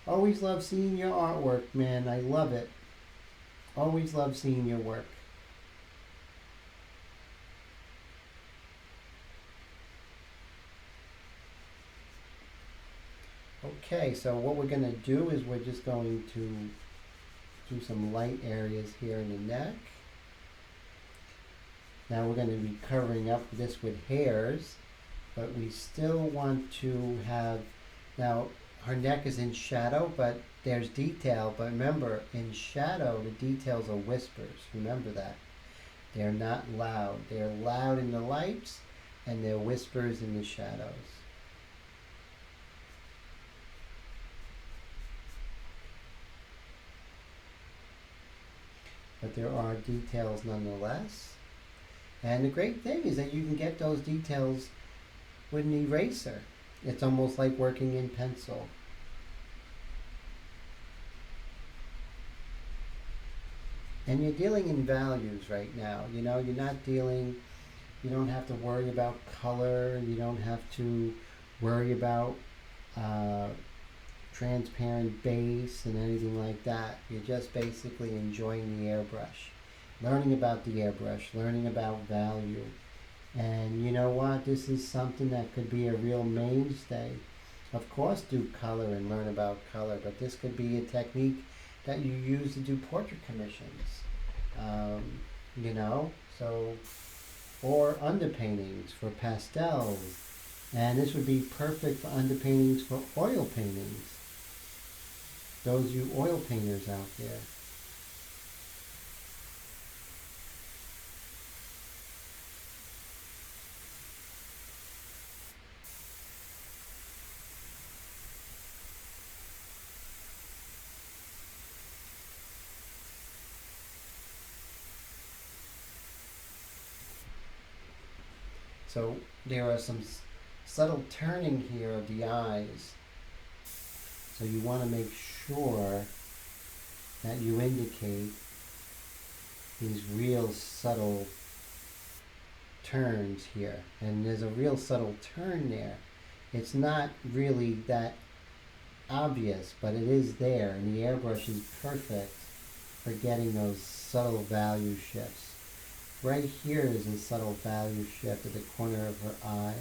Always love seeing your artwork, man. I love it. Always love seeing your work. Okay, so what we're going to do is we're just going to do some light areas here in the neck. Now we're going to be covering up this with hairs, but we still want to have, now her neck is in shadow, but there's detail. But remember, in shadow, the details are whispers. Remember that. They're not loud. They're loud in the lights, and they're whispers in the shadows. But there are details nonetheless. And the great thing is that you can get those details with an eraser. It's almost like working in pencil. And you're dealing in values right now. You know, you're not dealing, you don't have to worry about color. You don't have to worry about transparent base and anything like that. You're just basically enjoying the airbrush, learning about the airbrush, learning about value. And you know what? This is something that could be a real mainstay. Of course, do color and learn about color, but this could be a technique that you use to do portrait commissions. You know, so, or underpaintings for pastels. And this would be perfect for underpaintings for oil paintings. Those you oil painters out there. So there are some subtle turning here of the eyes. So you want to make sure that you indicate these real subtle turns here. And there's a real subtle turn there. It's not really that obvious, but it is there. And the airbrush is perfect for getting those subtle value shifts. Right here is a subtle value shift at the corner of her eye.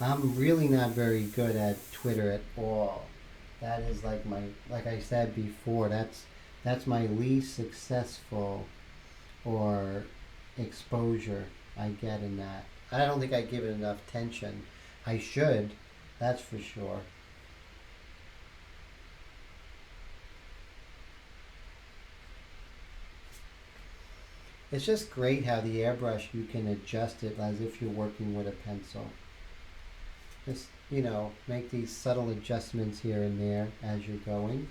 I'm really not very good at Twitter at all. That is like like I said before, that's my least successful or exposure I get in that. I don't think I give it enough attention. I should, That's for sure. It's just great how the airbrush, you can adjust it as if you're working with a pencil. Just, make these subtle adjustments here and there as you're going.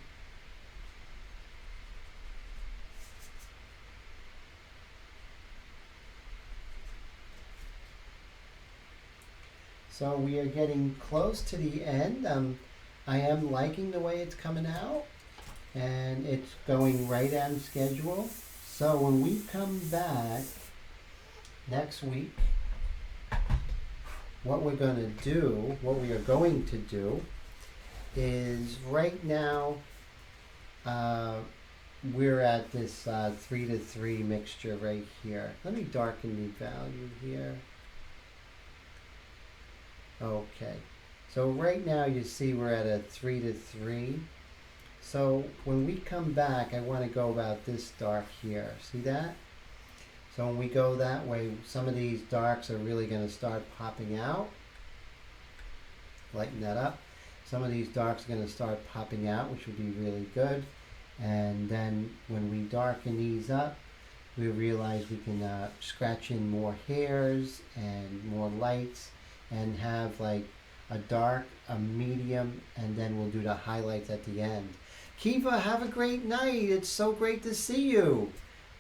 So we are getting close to the end. I am liking the way it's coming out, and it's going right on schedule. So when we come back next week, what we are going to do is right now we're at this 3:3 mixture right here. Let me darken the value here. Okay, so right now you see we're at a 3:3. So when we come back, I want to go about this dark here. See that? So when we go that way, some of these darks are really going to start popping out. Lighten that up. Some of these darks are going to start popping out, which would be really good. And then when we darken these up, we realize we can scratch in more hairs and more lights and have like a dark, a medium, and then we'll do the highlights at the end. Kiva, have a great night. It's so great to see you.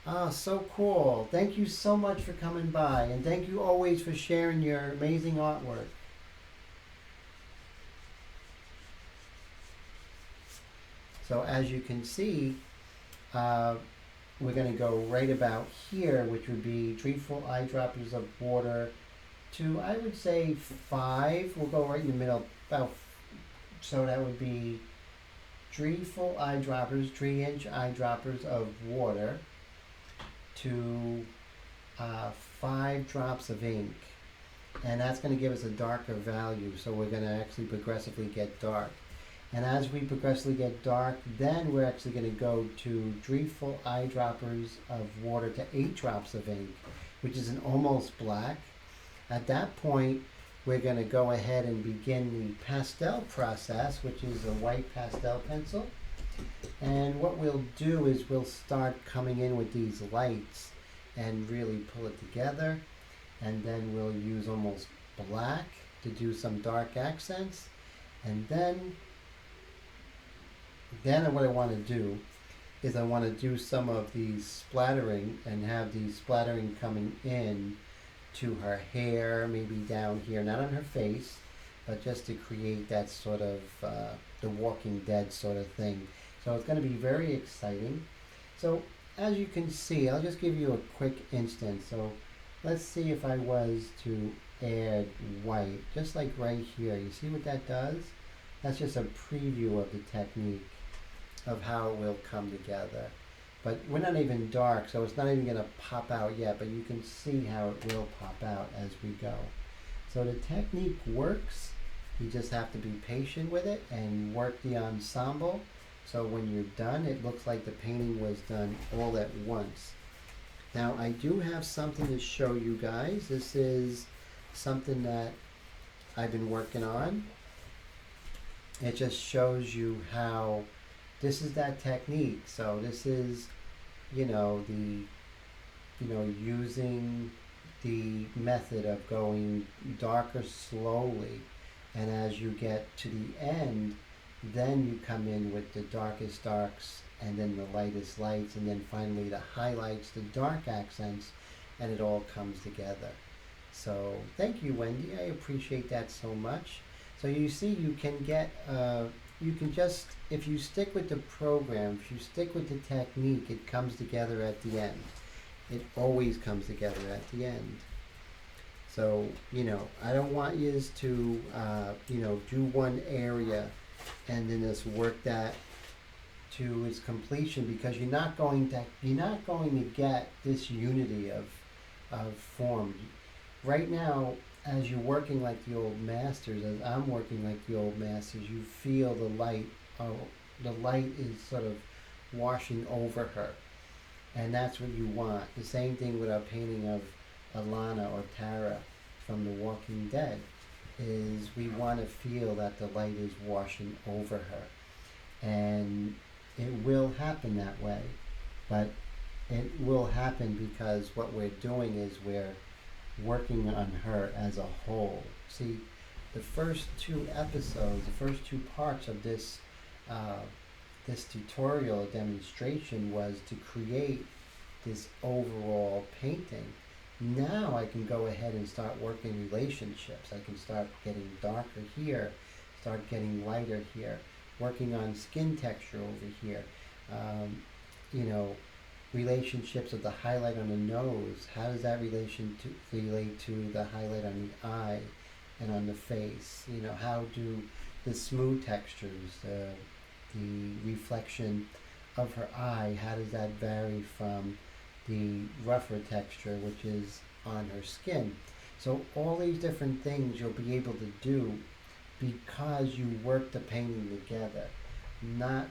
Oh, so cool. Thank you so much for coming by, and thank you always for sharing your amazing artwork. So as you can see, we're going to go right about here, which would be 3 full eyedroppers of water to, I would say, 5. We'll go right in the middle, so that would be 3 full eyedroppers, 3-inch eyedroppers of water to 5 drops of ink. And that's going to give us a darker value, so we're going to actually progressively get dark. And as we progressively get dark, then we're actually going to go to 3 full eyedroppers of water to 8 drops of ink, which is an almost black. At that point, we're going to go ahead and begin the pastel process, which is a white pastel pencil. And what we'll do is we'll start coming in with these lights and really pull it together. And then we'll use almost black to do some dark accents. And then what I want to do is I want to do some of these splattering and have these splattering coming in to her hair, maybe down here, not on her face, but just to create that sort of the Walking Dead sort of thing. So it's going to be very exciting. So as you can see, I'll just give you a quick instance. So let's see if I was to add white, just like right here. You see what that does? That's just a preview of the technique of how it will come together. But we're not even dark, so it's not even going to pop out yet, but you can see how it will pop out as we go. So the technique works. You just have to be patient with it and work the ensemble. So when you're done, it looks like the painting was done all at once. Now I do have something to show you guys. This is something that I've been working on. It just shows you how this is that technique. So this is, using the method of going darker slowly. And as you get to the end, then you come in with the darkest darks and then the lightest lights and then finally the highlights, the dark accents, and it all comes together. So thank you, Wendy. I appreciate that so much. So you see, you can get, you can just, if you stick with the program, if you stick with the technique, it comes together at the end. It always comes together at the end. So, I don't want you to, do one area and then just work that to its completion, because you're not going to get this unity of form. Right now, as you're working like the old masters, as I'm working like the old masters, you feel the light. The light is sort of washing over her, and that's what you want. The same thing with our painting of Alana or Tara from The Walking Dead. is we want to feel that the light is washing over her. And it will happen that way, but it will happen because what we're doing is we're working on her as a whole. See, the first two episodes, the first two parts of this tutorial demonstration was to create this overall painting. Now I can go ahead and start working relationships. I can start getting darker here, start getting lighter here, working on skin texture over here. You know, relationships of the highlight on the nose. How does that relate to the highlight on the eye and on the face? You know, how do the smooth textures, the reflection of her eye, how does that vary from the rougher texture which is on her skin? So all these different things you'll be able to do because you work the painting together. Not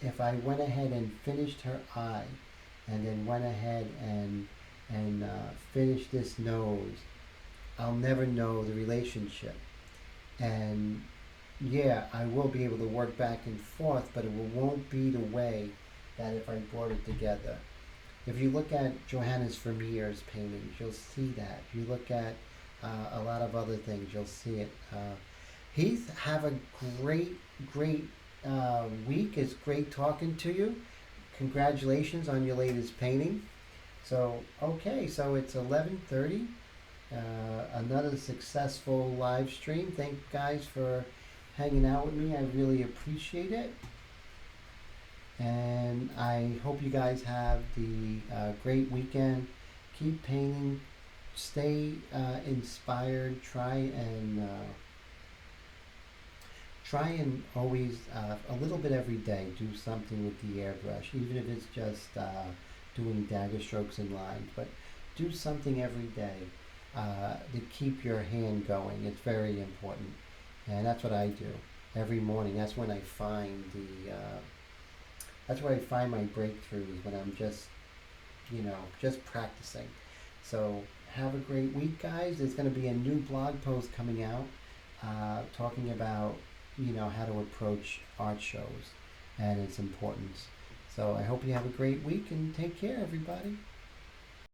if I went ahead and finished her eye and then went ahead and finished this nose, I'll never know the relationship. And yeah, I will be able to work back and forth, but it won't be the way that if I brought it together. If you look at Johannes Vermeer's paintings, you'll see that. If you look at a lot of other things, you'll see it. Heath, have a great week. It's great talking to you. Congratulations on your latest painting. So, okay, so it's 11:30. Another successful live stream. Thank you guys for hanging out with me. I really appreciate it. And I hope you guys have the great weekend. Keep painting. Stay inspired. Try and always, a little bit every day, do something with the airbrush, even if it's just doing dagger strokes and lines. But do something every day to keep your hand going. It's very important. And that's what I do every morning. That's when I find that's where I find my breakthroughs, when I'm just, just practicing. So have a great week, guys. There's going to be a new blog post coming out talking about, how to approach art shows and its importance. So I hope you have a great week and take care, everybody.